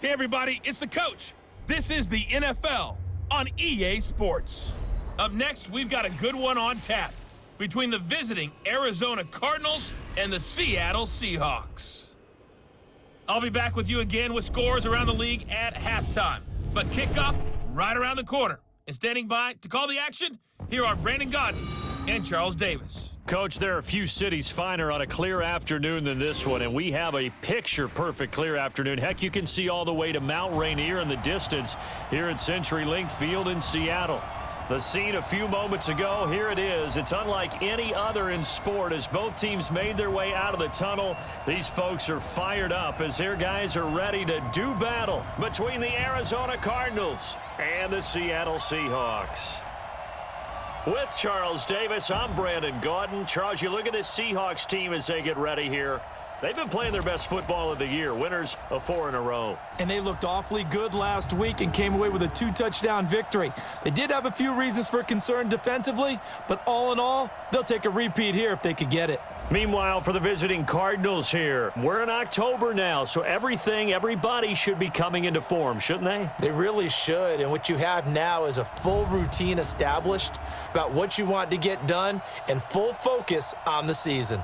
Hey everybody, it's the coach. This is the NFL on EA Sports. Up next, we've got a good one on tap between the visiting Arizona Cardinals and the Seattle Seahawks. I'll be back with you again with scores around the league at halftime. But kickoff right around the corner. And standing by to call the action, here are Brandon Gaudin and Charles Davis. Coach, there are a few cities finer on a clear afternoon than this one, and we have a picture-perfect clear afternoon. Heck, you can see all the way to Mount Rainier in the distance here at CenturyLink Field in Seattle. The scene a few moments ago, here it is. It's unlike any other in sport as both teams made their way out of the tunnel. These folks are fired up as their guys are ready to do battle between the Arizona Cardinals and the Seattle Seahawks. With Charles Davis, I'm Brandon Gaudin. Charles, you look at this Seahawks team as they get ready here. They've been playing their best football of the year, winners of 4 in a row. And they looked awfully good last week and came away with a 2-touchdown victory. They did have a few reasons for concern defensively, but all in all, they'll take a repeat here if they could get it. Meanwhile, for the visiting Cardinals here, we're in October now, so everybody should be coming into form, shouldn't they? They really should, and what you have now is a full routine established about what you want to get done and full focus on the season.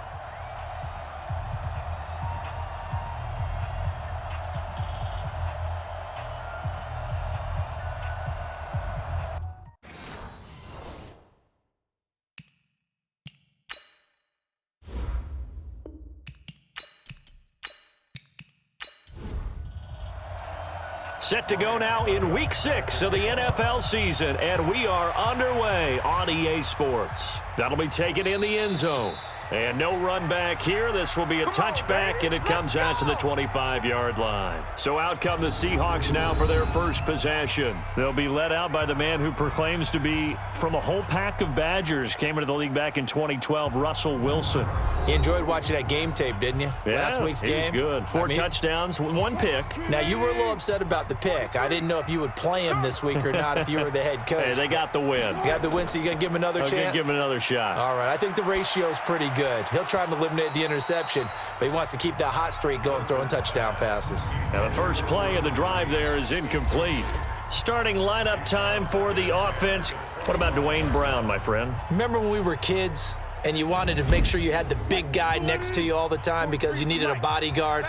Set to go now in Week 6 of the NFL season, and we are underway on EA Sports. That'll be taken in the end zone. And no run back here. This will be a touchback, and it comes out to the 25-yard line. So out come the Seahawks now for their first possession. They'll be led out by the man who proclaims to be from a whole pack of Badgers. Came into the league back in 2012, Russell Wilson. You enjoyed watching that game tape, didn't you? Yeah, Last week's game. He was good. 4 touchdowns, 1 pick. Now, you were a little upset about the pick. I didn't know if you would play him this week or not if you were the head coach. Hey, they got the win. You got the win, so you're going to give him another chance? I'm going to give him another shot. All right, I think the ratio's pretty good. He'll try and eliminate the interception, but he wants to keep that hot streak going, throwing touchdown passes. Now the first play of the drive there is incomplete. Starting lineup time for the offense. What about Dwayne Brown, my friend? Remember when we were kids and you wanted to make sure you had the big guy next to you all the time because you needed a bodyguard?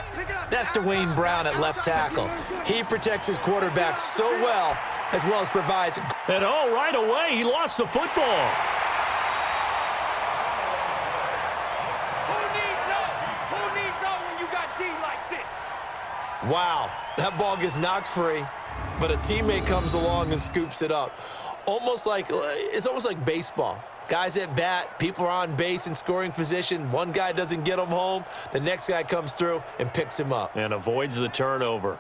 That's Dwayne Brown at left tackle. He protects his quarterback so well as provides. And right away, he lost the football. Wow, that ball gets knocked free, but a teammate comes along and scoops it up. It's almost like baseball. Guys at bat, people are on base in scoring position. One guy doesn't get him home. The next guy comes through and picks him up. And avoids the turnover.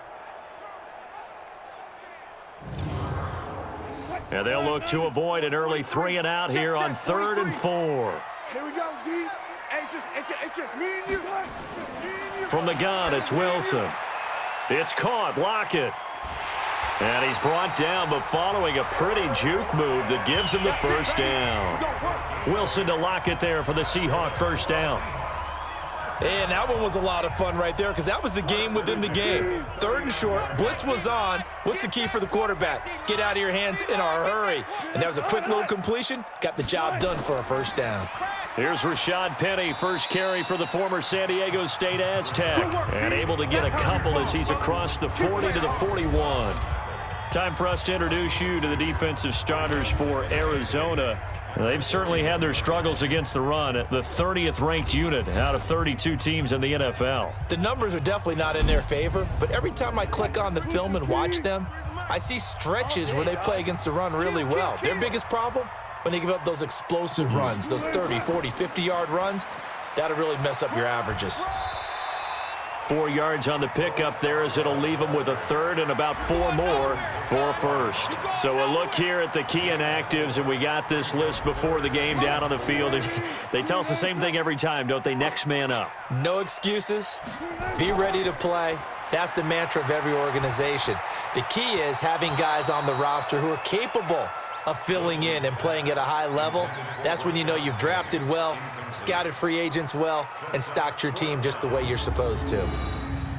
And they'll look to avoid an early 3 and out here on 3rd and 4. Here we go, D. It's just me and you. From the gun, it's Wilson. It's caught. Lockett. And he's brought down, but following a pretty juke move that gives him the first down. Wilson to Lockett there for the Seahawk first down. And that one was a lot of fun right there because that was the game within the game. 3rd and short, blitz was on. What's the key for the quarterback? Get out of your hands in a hurry. And that was a quick little completion. Got the job done for a first down. Here's Rashad Penny, first carry for the former San Diego State Aztec. And able to get a couple as he's across the 40 to the 41. Time for us to introduce you to the defensive starters for Arizona. They've certainly had their struggles against the run, the 30th ranked unit out of 32 teams in the NFL. The numbers are definitely not in their favor, but every time I click on the film and watch them, I see stretches where they play against the run really well. Their biggest problem? When they give up those explosive runs, those 30, 40, 50-yard runs, that'll really mess up your averages. 4 yards on the pickup there as it'll leave them with a 3rd and about 4 more for a first. So a look here at the key inactives, and we got this list before the game down on the field. And they tell us the same thing every time, don't they? Next man up. No excuses. Be ready to play. That's the mantra of every organization. The key is having guys on the roster who are capable of filling in and playing at a high level. That's when you know you've drafted well, scouted free agents well, and stocked your team just the way you're supposed to.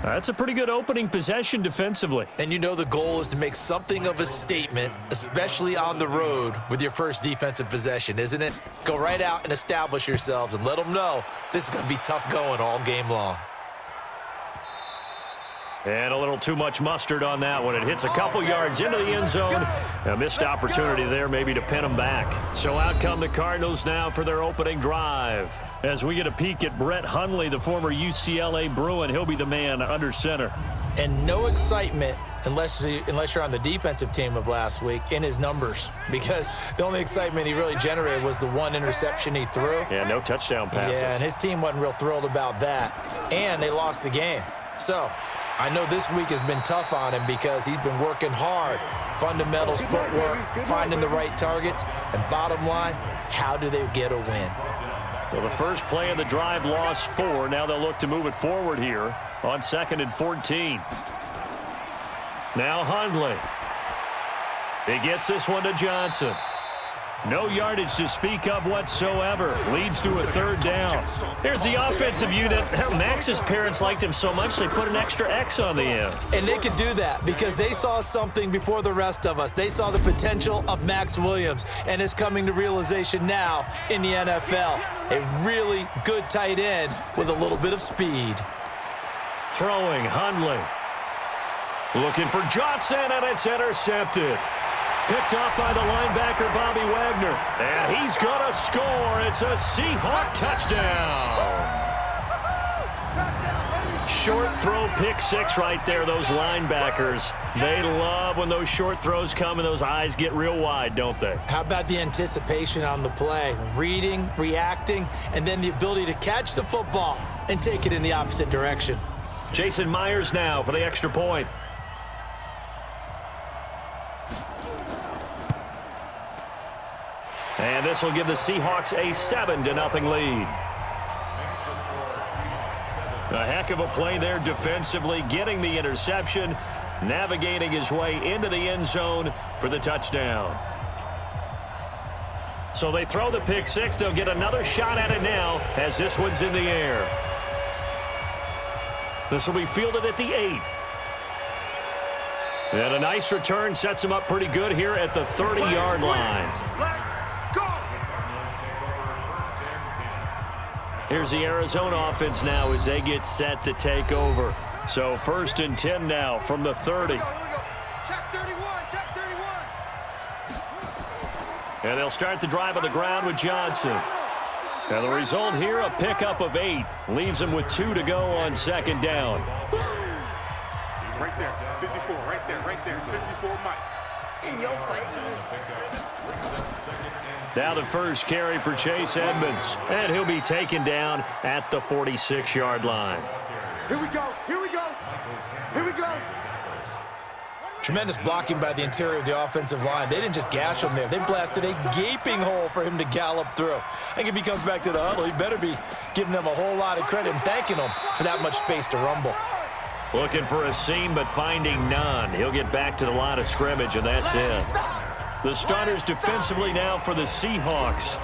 That's a pretty good opening possession defensively. And you know the goal is to make something of a statement, especially on the road with your first defensive possession, isn't it? Go right out and establish yourselves and let them know this is going to be tough going all game long. And a little too much mustard on that one. It hits a couple yards into the end zone. A missed opportunity there maybe to pin them back. So out come the Cardinals now for their opening drive. As we get a peek at Brett Hundley, the former UCLA Bruin, he'll be the man under center. And no excitement unless you're on the defensive team of last week in his numbers, because the only excitement he really generated was the one interception he threw. Yeah, no touchdown passes. Yeah, and his team wasn't real thrilled about that. And they lost the game. So I know this week has been tough on him because he's been working hard. Fundamentals, footwork, finding the right targets, and bottom line, how do they get a win? Well, the first play of the drive lost 4. Now they'll look to move it forward here on 2nd and 14. Now Hundley. He gets this one to Johnson. No yardage to speak of whatsoever. Leads to a 3rd down. Here's the offensive unit. Max's parents liked him so much they put an extra X on the end. And they could do that because they saw something before the rest of us. They saw the potential of Max Williams, and it's coming to realization now in the NFL. A really good tight end with a little bit of speed. Throwing Hundley. Looking for Johnson, and it's intercepted. Picked off by the linebacker, Bobby Wagner. And he's going to score. It's a Seahawk touchdown. Short throw, pick 6 right there, those linebackers. They love when those short throws come and those eyes get real wide, don't they? How about the anticipation on the play? Reading, reacting, and then the ability to catch the football and take it in the opposite direction. Jason Myers now for the extra point. And this will give the Seahawks a 7-0 lead. A heck of a play there defensively, getting the interception, navigating his way into the end zone for the touchdown. So they throw the pick 6. They'll get another shot at it now as this one's in the air. This will be fielded at the 8. And a nice return sets him up pretty good here at the 30-yard line. Here's the Arizona offense now as they get set to take over. So 1st and 10 now from the 30. And they'll start the drive on the ground with Johnson. And the result here, a pickup of 8. Leaves them with 2 to go on 2nd down. Right there, 54, right there, 54, Mike. In your face. Now the first carry for Chase Edmunds. And he'll be taken down at the 46-yard line. Here we go, here we go, here we go. Tremendous blocking by the interior of the offensive line. They didn't just gash him there. They blasted a gaping hole for him to gallop through. I think if he comes back to the huddle, he better be giving them a whole lot of credit and thanking them for that much space to rumble. Looking for a seam, but finding none. He'll get back to the line of scrimmage, and that's it. The starters defensively now for the Seahawks.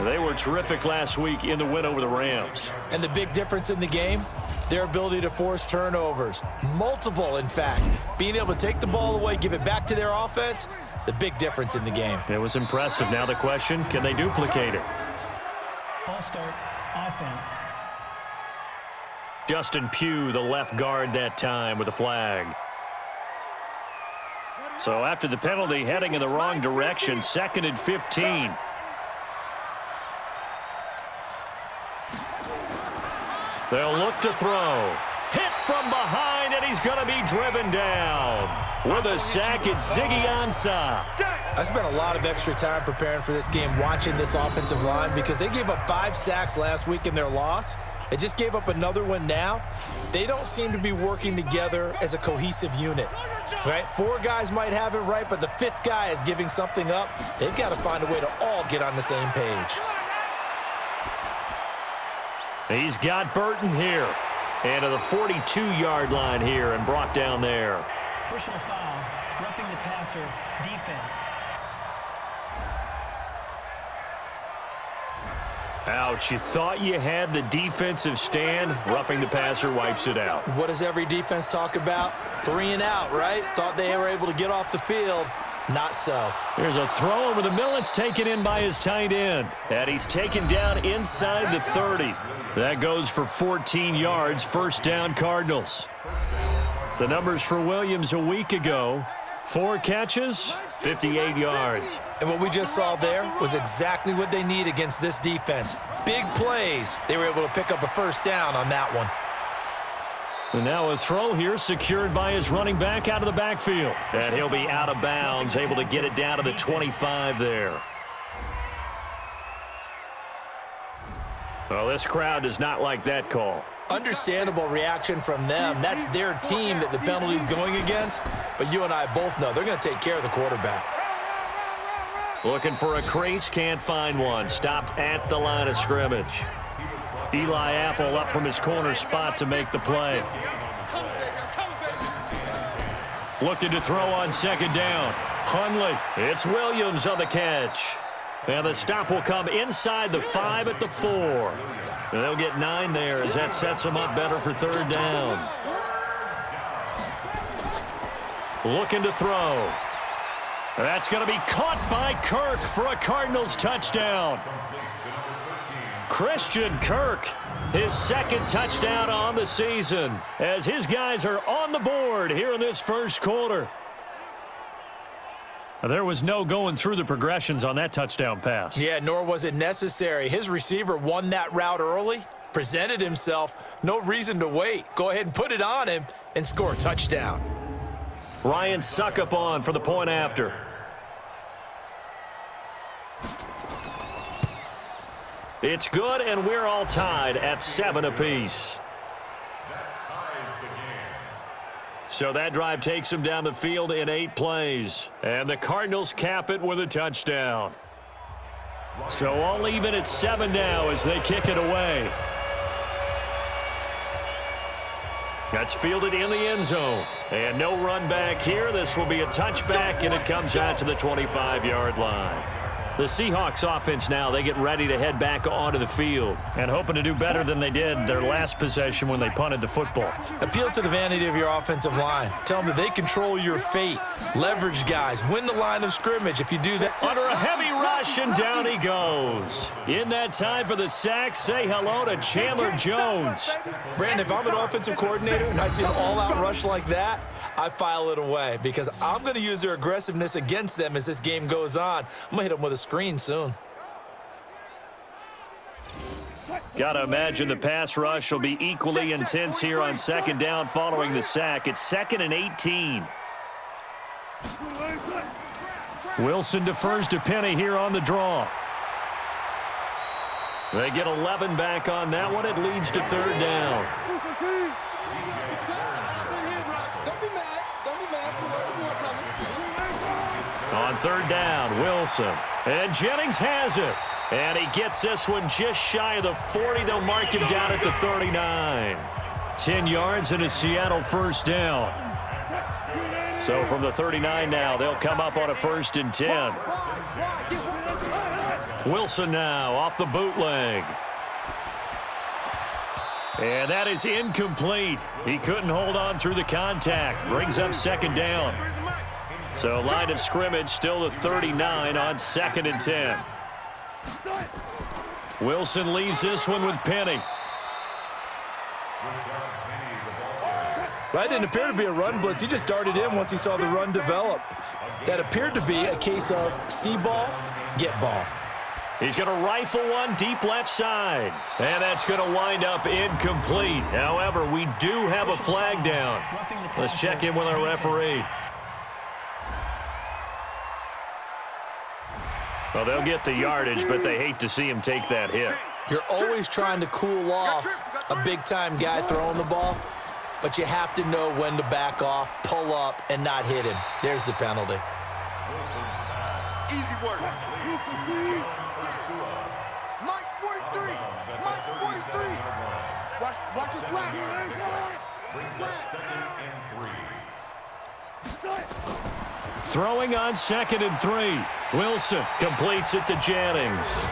They were terrific last week in the win over the Rams. And the big difference in the game, their ability to force turnovers. Multiple, in fact. Being able to take the ball away, give it back to their offense, the big difference in the game. It was impressive. Now the question, can they duplicate it? False start, offense. Justin Pugh, the left guard that time with a flag. So after the penalty, heading in the wrong direction, 2nd and 15. They'll look to throw. Hit from behind, and he's going to be driven down. With a sack, it's Ziggy Ansah. I spent a lot of extra time preparing for this game, watching this offensive line, because they gave up 5 sacks last week in their loss. They just gave up another one now. They don't seem to be working together as a cohesive unit. Right? 4 guys might have it right, but the 5th guy is giving something up. They've got to find a way to all get on the same page. He's got Burton here. And to the 42-yard line here and brought down there. Personal foul, roughing the passer, defense. Ouch, you thought you had the defensive stand. Roughing the passer wipes it out. What does every defense talk about? 3 and out, right? Thought they were able to get off the field. Not so. Here's a throw over the middle. It's taken in by his tight end. And he's taken down inside the 30. That goes for 14 yards. First down, Cardinals. The numbers for Williams a week ago. 4 catches, 58 yards. And what we just saw there was exactly what they need against this defense. Big plays. They were able to pick up a first down on that one. And now a throw here secured by his running back out of the backfield. And he'll be out of bounds, able to get it down to the 25 there. Well, this crowd does not like that call. Understandable reaction from them. That's their team that the penalty's going against. But you and I both know they're going to take care of the quarterback. Looking for a crease, can't find one. Stopped at the line of scrimmage. Eli Apple up from his corner spot to make the play. Looking to throw on second down. Hundley. It's Williams on the catch. And the stop will come inside the 5 at the 4. And they'll get 9 there as that sets them up better for third down. Looking to throw. That's going to be caught by Kirk for a Cardinals touchdown. Christian Kirk, his second touchdown on the season, as his guys are on the board here in this first quarter. There was no going through the progressions on that touchdown pass. Yeah, nor was it necessary. His receiver won that route early, presented himself, no reason to wait. Go ahead and put it on him and score a touchdown. Ryan Suckup on for the point after. It's good, and we're all tied at 7 apiece. So that drive takes him down the field in 8 plays. And the Cardinals cap it with a touchdown. So all even at 7 now as they kick it away. That's fielded in the end zone. And no run back here. This will be a touchback, and it comes out to the 25-yard line. The Seahawks offense now, they get ready to head back onto the field and hoping to do better than they did their last possession when they punted the football. Appeal to the vanity of your offensive line. Tell them that they control your fate. Leverage guys. Win the line of scrimmage. If you do that. Under a heavy rush, and down he goes. In that time for the sack, say hello to Chandler Jones. Brandon, if I'm an offensive coordinator and I see an all-out rush like that, I file it away because I'm going to use their aggressiveness against them as this game goes on. I'm going to hit them with a screen soon. Got to imagine the pass rush will be equally intense here on second down following the sack. It's 2nd and 18. Wilson defers to Penny here on the draw. They get 11 back on that one. It leads to third down. On third down, Wilson. And Jennings has it. And he gets this one just shy of the 40. They'll mark him down at the 39. 10 yards and a Seattle first down. So from the 39 now, they'll come up on a 1st and 10. Wilson now off the bootleg. And that is incomplete. He couldn't hold on through the contact. Brings up second down. So line of scrimmage still the 39 on 2nd and 10. Wilson leaves this one with Penny. That didn't appear to be a run blitz. He just darted in once he saw the run develop. That appeared to be a case of see ball, get ball. He's going to rifle one deep left side. And that's going to wind up incomplete. However, we do have a flag down. Let's check in with our referee. Well, they'll get the yardage, but they hate to see him take that hit. You're always trying to cool off a big-time guy throwing the ball, but you have to know when to back off, pull up, and not hit him. There's the penalty. Easy work. Mike's 43. Mike's 43. Watch the slap. Throwing on 2nd and 3. Wilson completes it to Jennings.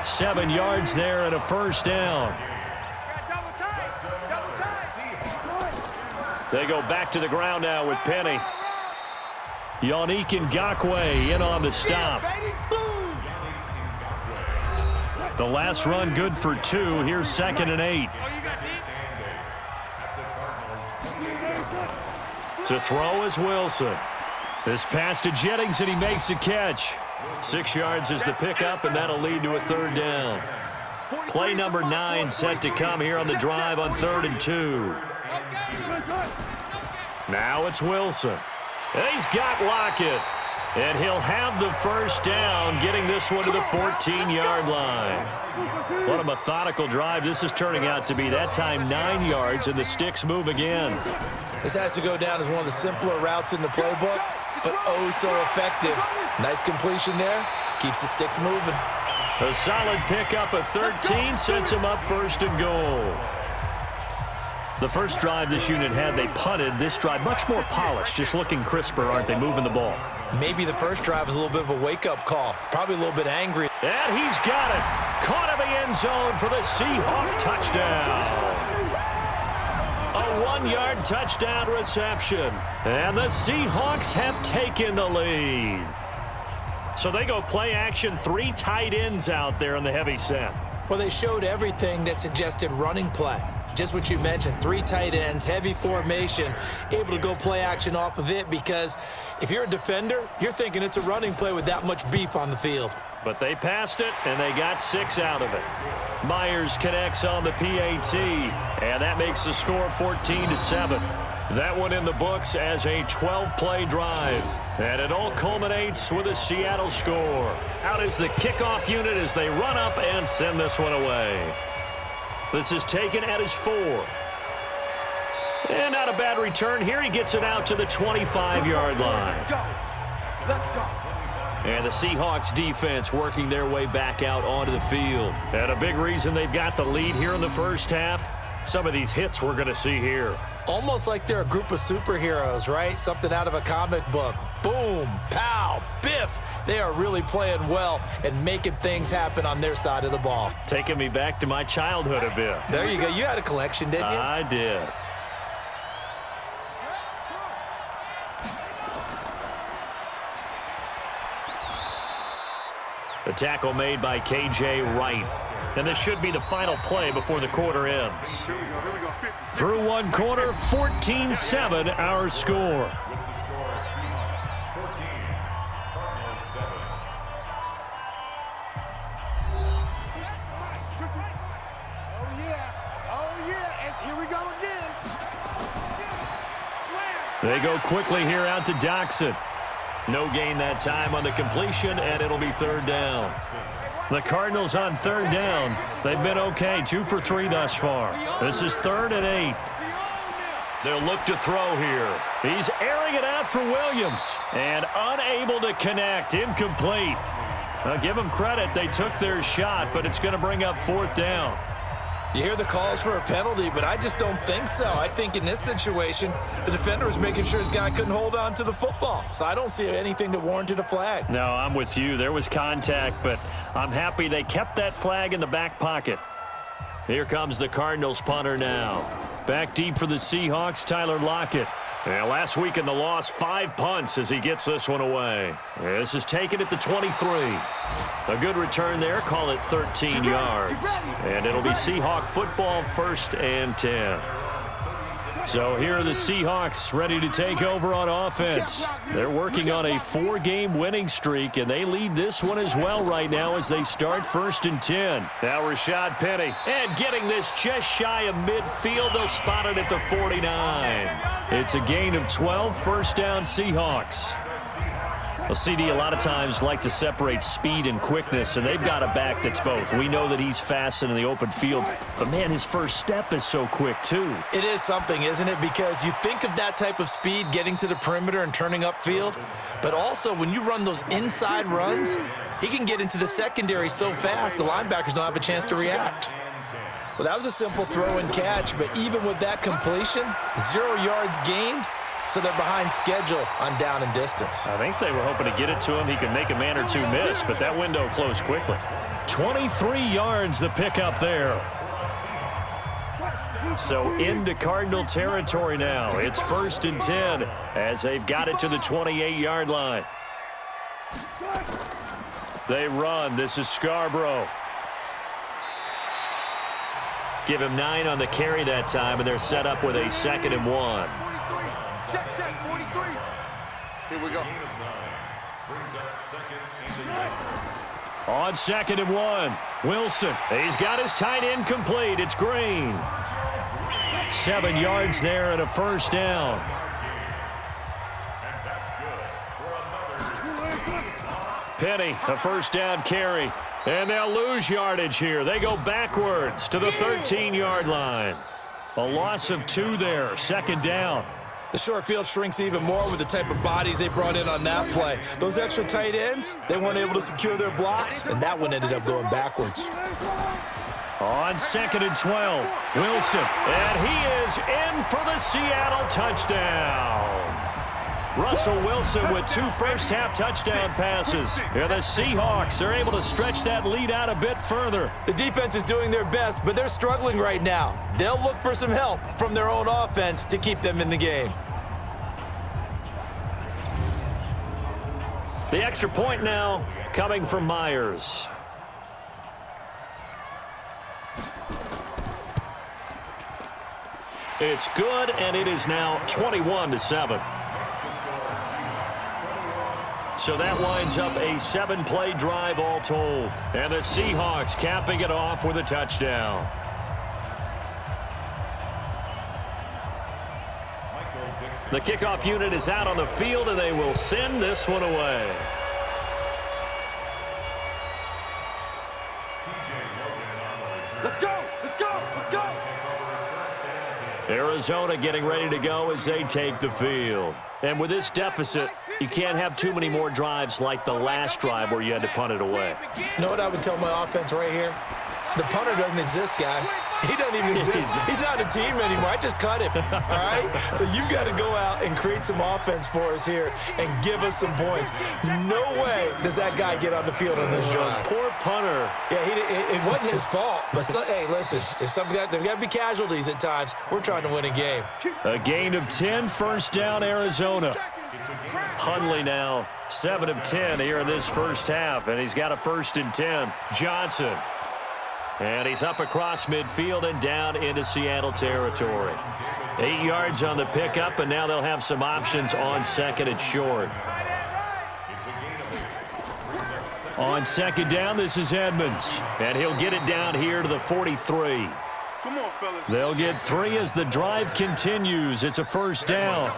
7 yards there and a first down. They go back to the ground now with Penny. Yannick Ngakoue in on the stop. The last run good for 2. Here's 2nd and 8. To throw is Wilson. This pass to Jennings, and he makes a catch. 6 yards is the pickup, and that'll lead to a 3rd down. Play number 9 set to come here on the drive on 3rd and 2. Now it's Wilson. And he's got Lockett. And he'll have the first down, getting this one to the 14-yard line. What a methodical drive this is turning out to be. That time 9 yards, and the sticks move again. This has to go down as one of the simpler routes in the playbook, but oh so effective. Nice completion there. Keeps the sticks moving. A solid pickup at 13 sets him up 1st and goal. The first drive this unit had, they punted. This drive much more polished, just looking crisper, aren't they, moving the ball? Maybe the first drive was a little bit of a wake-up call. Probably a little bit angry. And he's got it. Caught in the end zone for the Seahawks touchdown. A 1-yard touchdown reception. And the Seahawks have taken the lead. So they go play action, 3 tight ends out there in the heavy set. Well, they showed everything that suggested running play. Just what you mentioned, 3 tight ends, heavy formation, able to go play action off of it, because if you're a defender, you're thinking it's a running play with that much beef on the field. But they passed it, and they got 6 out of it. Myers connects on the PAT, and that makes the score 14-7. That one in the books as a 12-play drive. And it all culminates with a Seattle score. Out is the kickoff unit as they run up and send this one away. This is taken at his 4. And not a bad return here. He gets it out to the 25-yard line. Let's go. And the Seahawks defense working their way back out onto the field. And a big reason they've got the lead here in the first half, some of these hits we're going to see here. Almost like they're a group of superheroes, right? Something out of a comic book. Boom, pow, biff. They are really playing well and making things happen on their side of the ball. Taking me back to my childhood a bit. There you go. You had a collection, didn't you? I did. The tackle made by K.J. Wright. And this should be the final play before the quarter ends. Through one quarter, 14-7 our score. They go quickly here out to Doxson. No gain that time on the completion, and it'll be 3rd down. The Cardinals on 3rd down. They've been okay, 2 for 3 thus far. This is 3rd and 8. They'll look to throw here. He's airing it out for Williams, and unable to connect, incomplete. I'll give them credit, they took their shot, but it's going to bring up 4th down. You hear the calls for a penalty, but I just don't think so. I think in this situation, the defender was making sure his guy couldn't hold on to the football. So I don't see anything that warranted a flag. No, I'm with you. There was contact, but I'm happy they kept that flag in the back pocket. Here comes the Cardinals punter now. Back deep for the Seahawks, Tyler Lockett. And last week in the loss, 5 punts as he gets this one away. This is taken at the 23. A good return there. Call it 13 yards. And it'll be Seahawk football, 1st and 10. So here are the Seahawks ready to take over on offense. They're working on a 4-game winning streak, and they lead this one as well right now as they start 1st and 10. Now Rashad Penny. And getting this just shy of midfield. They'll spot it at the 49. It's a gain of 12, 1st down Seahawks. Well, CD, a lot of times like to separate speed and quickness, and they've got a back that's both. We know that he's fast in the open field, but, man, his first step is so quick, too. It is something, isn't it? Because you think of that type of speed getting to the perimeter and turning upfield, but also when you run those inside runs, he can get into the secondary so fast the linebackers don't have a chance to react. Well, that was a simple throw and catch, but even with that completion, 0 yards gained, so they're behind schedule on down and distance. I think they were hoping to get it to him. He could make a man or two miss, but that window closed quickly. 23 yards the pickup there. So into Cardinal territory now. It's 1st and 10 as they've got it to the 28-yard line. They run. This is Scarborough. Give him 9 on the carry that time, and they're set up with a 2nd and 1. Check, 43. Here we go. On 2nd and 1, Wilson. He's got his tight end complete. It's Green. 7 yards there and a 1st down. Penny, a 1st down carry. And they'll lose yardage here. They go backwards to the 13-yard line. A loss of 2 there, 2nd down. The short field shrinks even more with the type of bodies they brought in on that play. Those extra tight ends, they weren't able to secure their blocks, and that one ended up going backwards. On 2nd and 12, Wilson. And he is in for the Seattle touchdown. Russell Wilson with 2 first-half touchdown passes. And the Seahawks are able to stretch that lead out a bit further. The defense is doing their best, but they're struggling right now. They'll look for some help from their own offense to keep them in the game. The extra point now coming from Myers. It's good, and it is now 21-7. So that winds up a 7-play drive all told. And the Seahawks capping it off with a touchdown. The kickoff unit is out on the field, and they will send this one away. Let's go! Let's go! Let's go! Arizona getting ready to go as they take the field. And with this deficit, you can't have too many more drives like the last drive where you had to punt it away. You know what I would tell my offense right here? The punter doesn't exist, guys. He doesn't even exist. He's not a team anymore. I just cut him, all right? So you've got to go out and create some offense for us here and give us some points. No way does that guy get on the field on this drive. Poor punter. Yeah, it wasn't his fault. But, hey, listen, there's got to be casualties at times. We're trying to win a game. A gain of 10, 1st down, Arizona. Hundley now 7 of 10 here in this first half, and he's got a 1st and 10. Johnson. And he's up across midfield and down into Seattle territory. 8 yards on the pickup, and now they'll have some options on 2nd and short. On 2nd down, this is Edmunds. And he'll get it down here to the 43. Come on, fellas. They'll get 3 as the drive continues. It's a 1st down.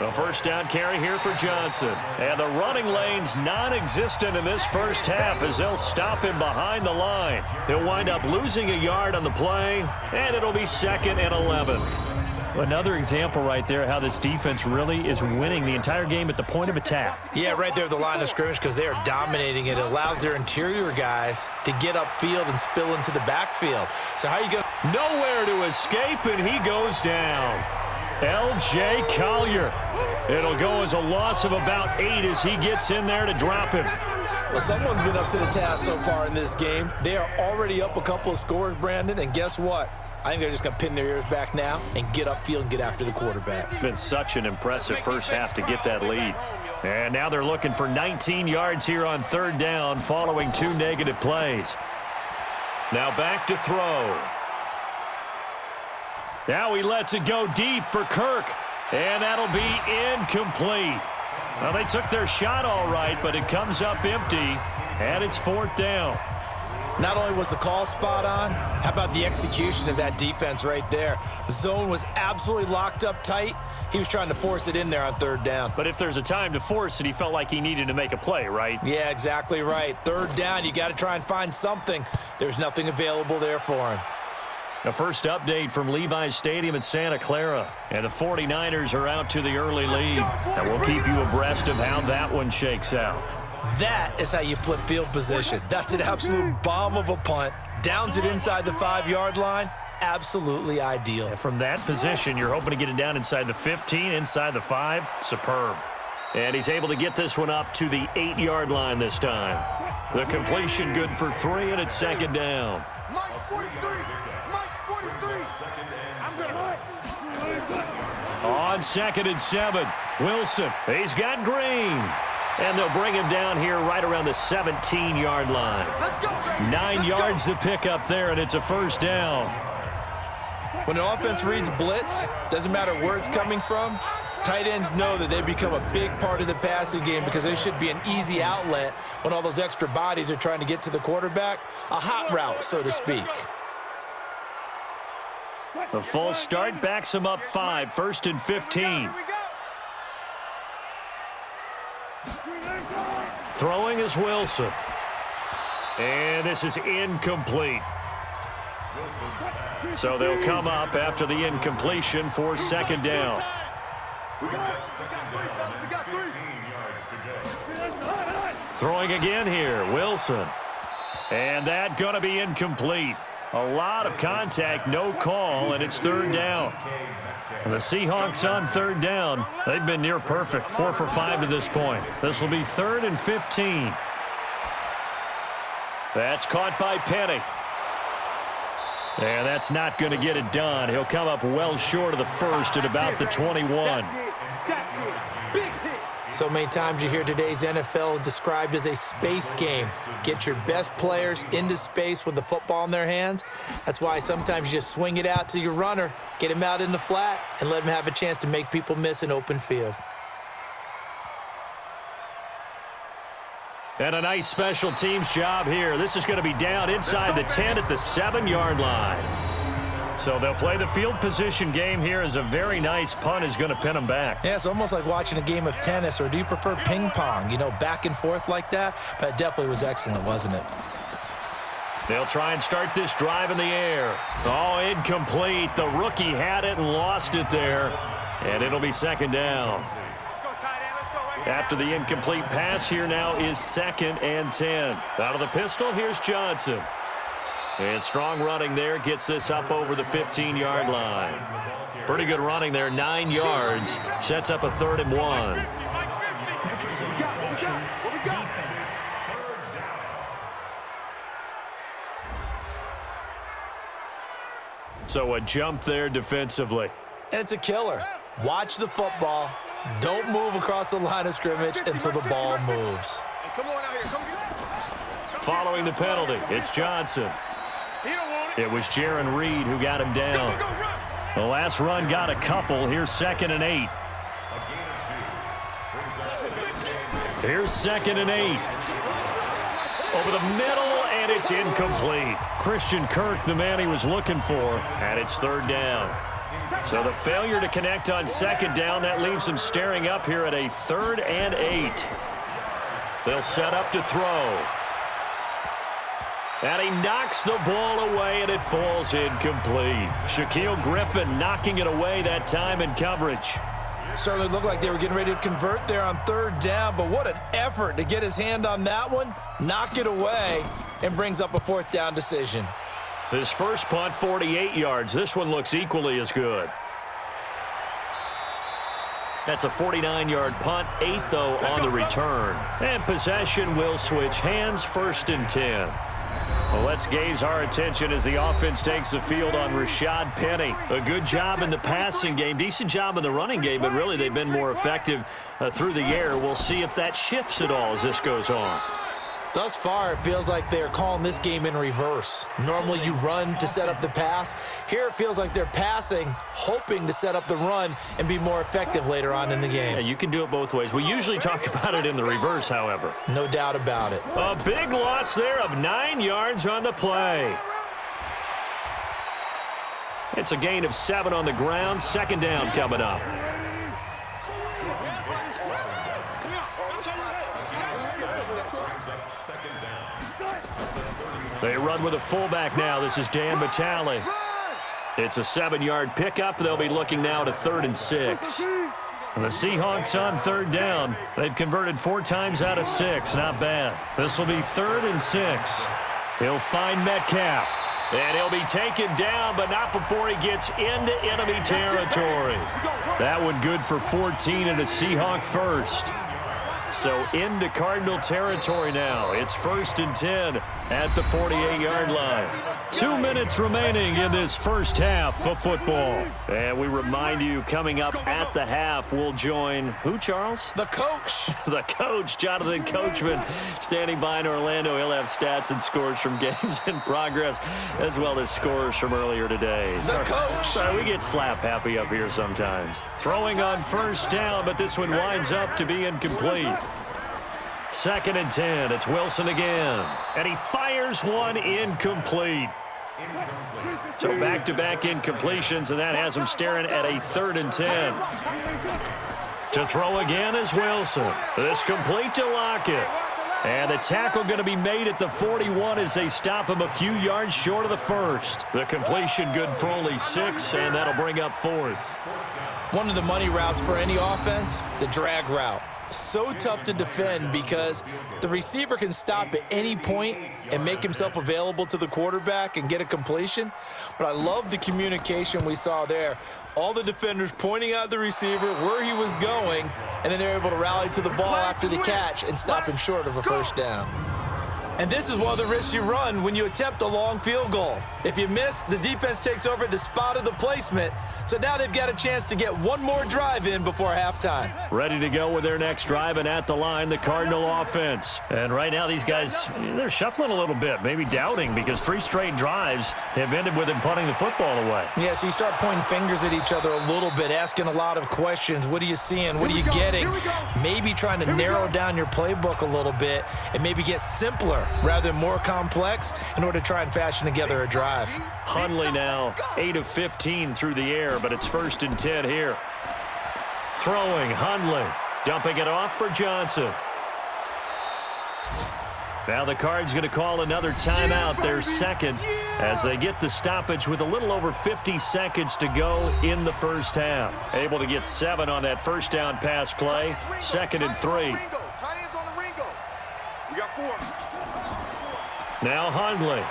A 1st down carry here for Johnson. And the running lane's non-existent in this first half as they'll stop him behind the line. He'll wind up losing a yard on the play, and it'll be 2nd and 11. Another example right there how this defense really is winning the entire game at the point of attack. Yeah, right there at the line of scrimmage because they are dominating it. It allows their interior guys to get upfield and spill into the backfield. So how are you going to... Nowhere to escape, and he goes down. L.J. Collier. It'll go as a loss of about 8 as he gets in there to drop him. Well, someone's been up to the task so far in this game. They are already up a couple of scores, Brandon, and guess what? I think they're just going to pin their ears back now and get upfield and get after the quarterback. Been such an impressive first half to get that lead. And now they're looking for 19 yards here on 3rd down following 2 negative plays. Now back to throw. Now he lets it go deep for Kirk. And that'll be incomplete. Well, they took their shot all right, but it comes up empty, and it's 4th down. Not only was the call spot on, how about the execution of that defense right there? The zone was absolutely locked up tight. He was trying to force it in there on 3rd down. But if there's a time to force it, he felt like he needed to make a play, right? Yeah, exactly right. 3rd down, you got to try and find something. There's nothing available there for him. The first update from Levi's Stadium in Santa Clara. And the 49ers are out to the early lead. And we'll keep you abreast of how that one shakes out. That is how you flip field position. That's an absolute bomb of a punt. Downs it inside the 5-yard line. Absolutely ideal. And from that position, you're hoping to get it down inside the 15, inside the 5. Superb. And he's able to get this one up to the 8-yard line this time. The completion good for 3, and it's second down. Mike's 43. Mike's 43. I'm gonna. On 2nd and 7, Wilson. He's got Green. And they'll bring him down here right around the 17-yard line. 9 yards to pick up there, and it's a first down. When the offense reads blitz, doesn't matter where it's coming from, tight ends know that they become a big part of the passing game because they should be an easy outlet when all those extra bodies are trying to get to the quarterback. A hot route, so to speak. The full start backs him up 5, 1st and 15. Throwing is Wilson. And this is incomplete. So they'll come up after the incompletion for second down. Throwing again here, Wilson. And that going to be incomplete. A lot of contact, no call, and it's third down. And the Seahawks on third down, they've been near perfect, 4 for 5 to this point. This will be 3rd and 15. That's caught by Penny. And that's not going to get it done. He'll come up well short of the first at about the 21. So many times you hear today's NFL described as a space game. Get your best players into space with the football in their hands. That's why sometimes you just swing it out to your runner, get him out in the flat, and let him have a chance to make people miss an open field. And a nice special teams job here. This is going to be down inside the 10 at the 7-yard line. So they'll play the field position game here as a very nice punt is going to pin them back. Yeah, it's almost like watching a game of tennis, or do you prefer ping pong? You know, back and forth like that? But it definitely was excellent, wasn't it? They'll try and start this drive in the air. Oh, incomplete. The rookie had it and lost it there. And it'll be second down. After the incomplete pass, here now is 2nd and 10. Out of the pistol, here's Johnson. And strong running there gets this up over the 15-yard line. Pretty good running there, 9 yards. Sets up a 3rd and 1. Neutral zone infraction. Defense. So a jump there defensively. And it's a killer. Watch the football. Don't move across the line of scrimmage until the ball moves. Following the penalty, it's Johnson. It was Jaron Reed who got him down. The last run got a couple. Here's 2nd and 8. Here's 2nd and 8. Over the middle, and it's incomplete. Christian Kirk, the man he was looking for, and it's 3rd down. So the failure to connect on 2nd down, that leaves him staring up here at a 3rd and 8. They'll set up to throw. And he knocks the ball away, and it falls incomplete. Shaquille Griffin knocking it away that time in coverage. Certainly looked like they were getting ready to convert there on 3rd down, but what an effort to get his hand on that one, knock it away, and brings up a 4th down decision. His first punt, 48 yards. This one looks equally as good. That's a 49-yard punt, 8, though, on the return. And possession will switch hands, 1st and 10. Well, let's gaze our attention as the offense takes the field on Rashad Penny. A good job in the passing game, decent job in the running game, but really they've been more effective through the air. We'll see if that shifts at all as this goes on. Thus far, it feels like they're calling this game in reverse. Normally you run to set up the pass. Here it feels like they're passing, hoping to set up the run and be more effective later on in the game. Yeah, you can do it both ways. We usually talk about it in the reverse, however. No doubt about it. A big loss there of 9 yards on the play. It's a gain of 7 on the ground. 2nd down coming up. They run with a fullback now. This is Dan Vitale. It's a 7-yard pickup. They'll be looking now to 3rd and 6. And the Seahawks on 3rd down. They've converted 4 times out of 6. Not bad. This will be 3rd and 6. He'll find Metcalf. And he'll be taken down, but not before he gets into enemy territory. That one good for 14 and a Seahawk first. So into Cardinal territory now. It's 1st and 10 at the 48-yard line. 2 minutes remaining in this first half of football. And we remind you, coming up at the half, we'll join who, Charles? The coach. The coach, Jonathan Coachman, standing by in Orlando. He'll have stats and scores from games in progress, as well as scores from earlier today. The coach. Sorry, we get slap happy up here sometimes. Throwing on 1st down, but this one winds up to be incomplete. 2nd and 10. It's Wilson again. And he fires one incomplete. So back-to-back incompletions, and that has him staring at a 3rd and 10. To throw again is Wilson. This complete to Lockett. And the tackle going to be made at the 41 as they stop him a few yards short of the first. The completion good for only 6, and that'll bring up 4th. One of the money routes for any offense, the drag route. So tough to defend because the receiver can stop at any point and make himself available to the quarterback and get a completion. But I love the communication we saw there. All the defenders pointing out the receiver, where he was going, and then they're able to rally to the ball after the catch and stop him short of a 1st down. And this is one of the risks you run when you attempt a long field goal. If you miss, the defense takes over at the spot of the placement. So now they've got a chance to get one more drive in before halftime. Ready to go with their next drive, and at the line, the Cardinal offense. And right now, these guys, they're shuffling a little bit, maybe doubting, because 3 straight drives have ended with them punting the football away. Yeah, so you start pointing fingers at each other a little bit, asking a lot of questions. What are you seeing? What are you getting? Maybe trying to narrow down your playbook a little bit and maybe get simpler rather than more complex in order to try and fashion together a drive. Hundley now 8 of 15 through the air, but it's 1st and 10 here. Throwing, Hundley, dumping it off for Johnson. Now the Cards going to call another timeout, their 2nd, as they get the stoppage with a little over 50 seconds to go in the first half. Able to get 7 on that 1st down pass play, 2nd and 3. We got 4. Now Hundley.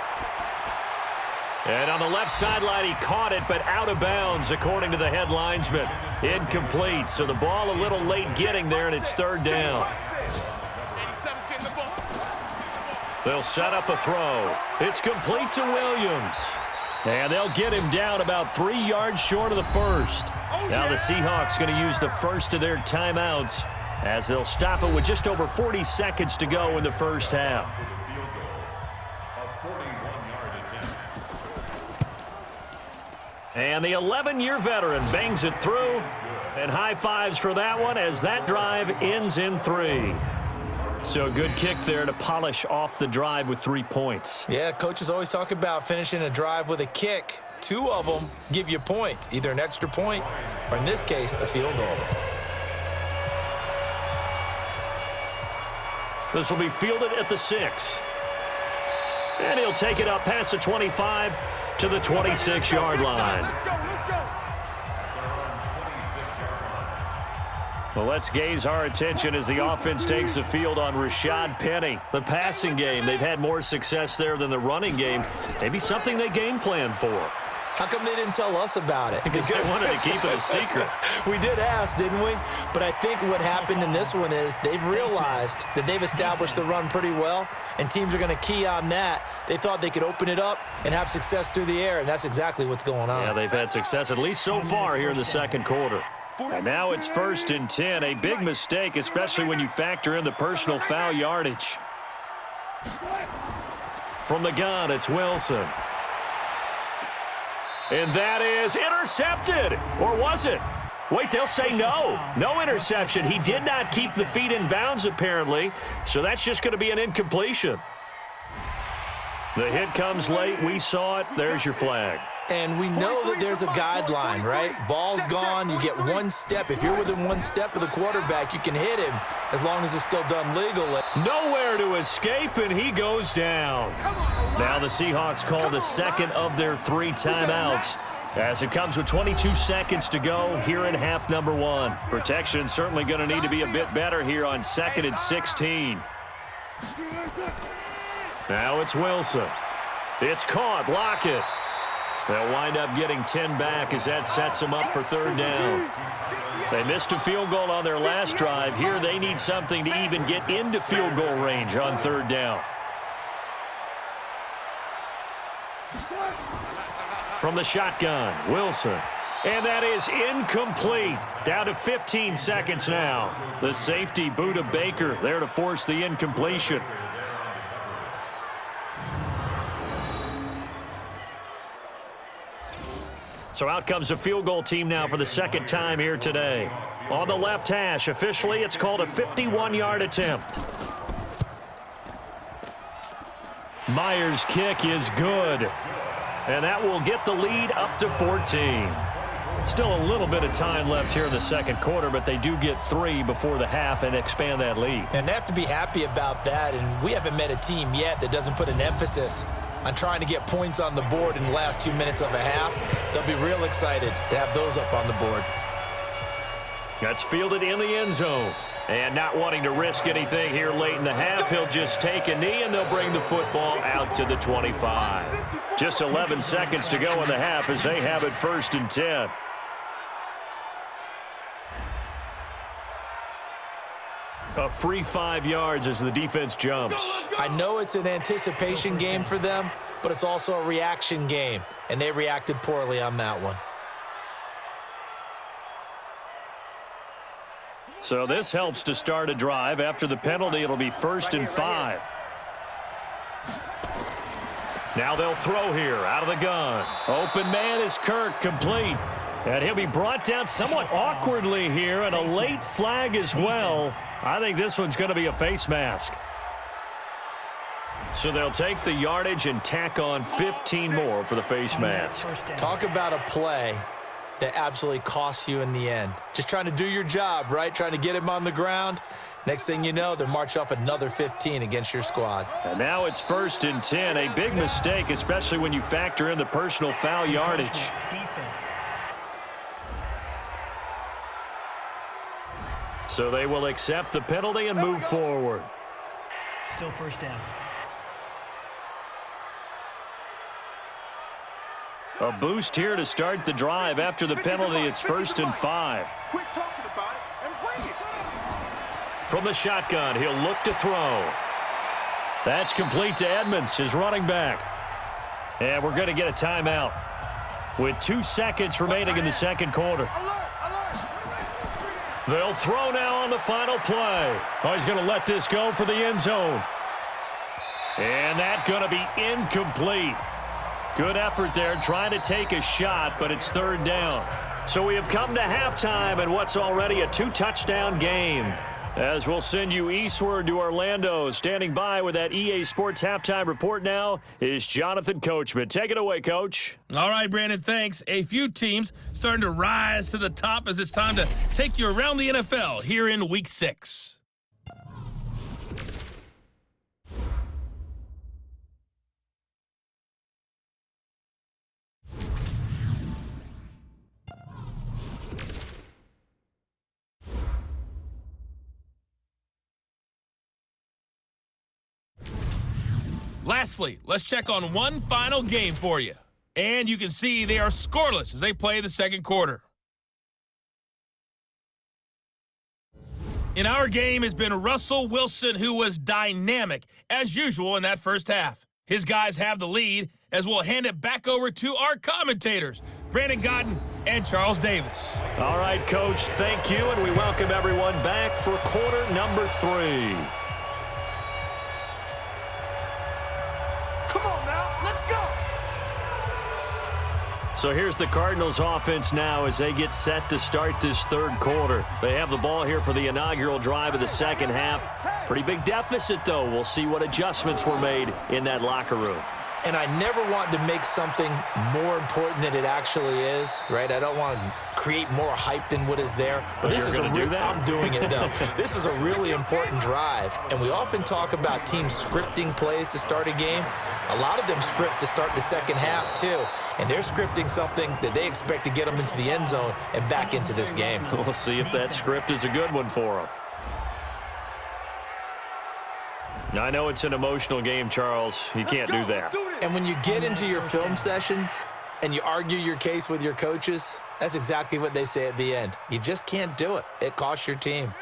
And on the left sideline, he caught it, but out of bounds, according to the head linesman. Incomplete, so the ball a little late getting there, and it's 3rd down. They'll set up a throw. It's complete to Williams. And they'll get him down about 3 yards short of the 1st. Now the Seahawks going to use the first of their timeouts as they'll stop it with just over 40 seconds to go in the first half. And the 11-year veteran bangs it through, and high fives for that one as that drive ends in 3. So a good kick there to polish off the drive with 3 points. Yeah, coaches always talk about finishing a drive with a kick. 2 of them give you points, either an extra point or, in this case, a field goal. This will be fielded at the 6. And he'll take it up past the 25 to the 26-yard line. Well, let's gaze our attention as the offense takes the field on Rashad Penny. The passing game, they've had more success there than the running game. Maybe something they game plan for. How come they didn't tell us about it? Because they wanted to keep it a secret. We did ask, didn't we? But I think what happened in this one is they've realized that they've established the run pretty well, and teams are going to key on that. They thought they could open it up and have success through the air, and that's exactly what's going on. Yeah, they've had success at least so far here in the 2nd quarter. And now it's 1st and 10, a big mistake, especially when you factor in the personal foul yardage. From the gun, it's Wilson. And that is intercepted. Or was it? Wait, they'll say no. No interception. He did not keep the feet in bounds, apparently. So that's just going to be an incompletion. The hit comes late. We saw it. There's your flag. And we know that there's a guideline, right? Ball's gone. You get 1 step. If you're within 1 step of the quarterback, you can hit him as long as it's still done legally. Nowhere to escape, and he goes down. Now the Seahawks call the 2nd of their 3 timeouts as it comes with 22 seconds to go here in half number 1. Protection certainly going to need to be a bit better here on 2nd and 16. Now it's Wilson. It's caught. Lockett. They'll wind up getting 10 back as that sets them up for third down. They missed a field goal on their last drive. Here they need something to even get into field goal range on third down. From the shotgun, Wilson. And that is incomplete. Down to 15 seconds now. The safety, Buda Baker, there to force the incompletion. So out comes a field goal team now for the second time here today. On the left hash, officially it's called a 51-yard attempt. Myers' kick is good. And that will get the lead up to 14. Still a little bit of time left here in the second quarter, but they do get 3 before the half and expand that lead. And they have to be happy about that, and we haven't met a team yet that doesn't put an emphasis on trying to get points on the board in the last 2 minutes of a half. They'll be real excited to have those up on the board. That's fielded in the end zone. And not wanting to risk anything here late in the half, he'll just take a knee, and they'll bring the football out to the 25. Just 11 seconds to go in the half as they have it 1st and 10. A free 5 yards as the defense jumps. I know it's an anticipation game for them, but it's also a reaction game, and they reacted poorly on that one. So this helps to start a drive. After the penalty, it'll be 1st and 5. Now they'll throw here out of the gun. Open man is Kirk, complete. And he'll be brought down somewhat awkwardly here, and a late flag as well. I think this one's going to be a face mask. So they'll take the yardage and tack on 15 more for the face mask. Talk about a play that absolutely costs you in the end. Just trying to do your job, right? Trying to get him on the ground. Next thing you know, they're marching off another 15 against your squad. And now it's 1st and 10. A big mistake, especially when you factor in the personal foul yardage. Defense. So they will accept the penalty and move forward. Still 1st down. A boost here to start the drive. After the penalty, it's 1st and 5. Quit talking about it and bring it. From the shotgun, he'll look to throw. That's complete to Edmunds, his running back. And we're going to get a timeout with 2 seconds remaining in the second quarter. They'll throw now on the final play. Oh, he's going to let this go for the end zone. And that's going to be incomplete. Good effort there, trying to take a shot, but it's 3rd down. So we have come to halftime in what's already a 2-touchdown game. As we'll send you eastward to Orlando. Standing by with that EA Sports halftime report now is Jonathan Coachman. Take it away, Coach. All right, Brandon, thanks. A few teams starting to rise to the top as it's time to take you around the NFL here in Week 6. Lastly, let's check on one final game for you. And you can see they are scoreless as they play the second quarter. In our game has been Russell Wilson, who was dynamic, as usual, in that first half. His guys have the lead, as we'll hand it back over to our commentators, Brandon Godden and Charles Davis. All right, Coach, thank you, and we welcome everyone back for quarter number 3. So here's the Cardinals offense now as they get set to start this third quarter. They have the ball here for the inaugural drive of the second half. Pretty big deficit, though. We'll see what adjustments were made in that locker room. And I never want to make something more important than it actually is, right? I don't want to create more hype than what is there. But this is I'm doing it, though. This is a really important drive. And we often talk about teams scripting plays to start a game. A lot of them script to start the second half, too. And they're scripting something that they expect to get them into the end zone and back into this game. We'll see if that script is a good one for them. I know it's an emotional game, Charles. You can't do that. And when you get into your film sessions, and you argue your case with your coaches, that's exactly what they say at the end. You just can't do it. It costs your team.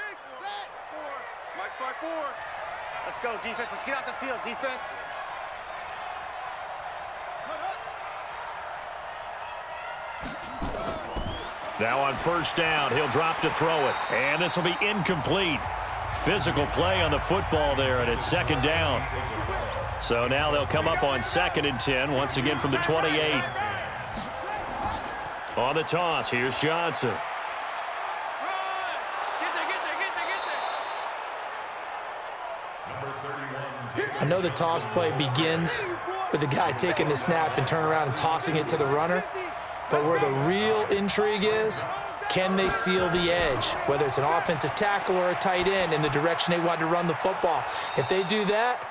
Mike's back forward. Let's go, defense. Let's get out the field, defense. Now on first down, he'll drop to throw it. And this will be incomplete. Physical play on the football there, and it's second down. So now they'll come up on 2nd and 10, once again from the 28. On the toss, here's Johnson. I know the toss play begins with the guy taking the snap and turning around and tossing it to the runner. But where the real intrigue is, can they seal the edge, whether it's an offensive tackle or a tight end, in the direction they want to run the football? If they do that,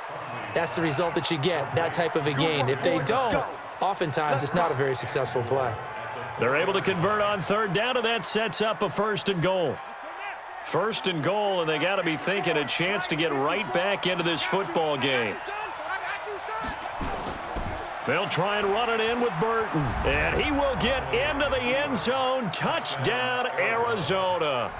that's the result that you get, that type of a gain. If they don't, oftentimes it's not a very successful play. They're able to convert on 3rd down, and that sets up a 1st and goal. 1st and goal, and they got to be thinking a chance to get right back into this football game. They'll try and run it in with Burton, and he will get into the end zone. Touchdown, Arizona.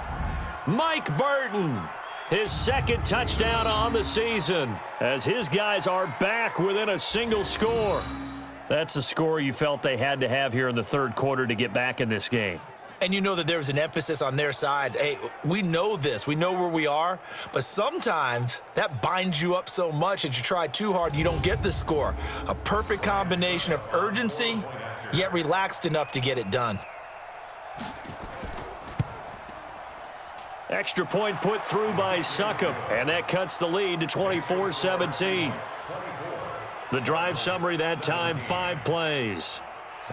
Mike Burton, his 2nd touchdown on the season, as his guys are back within a single score. That's a score you felt they had to have here in the 3rd quarter to get back in this game. And you know that there's an emphasis on their side. Hey, we know this. We know where we are. But sometimes that binds you up so much that you try too hard, you don't get the score. A perfect combination of urgency, yet relaxed enough to get it done. Extra point put through by Succop, and that cuts the lead to 24-17. The drive summary that time, 5 plays.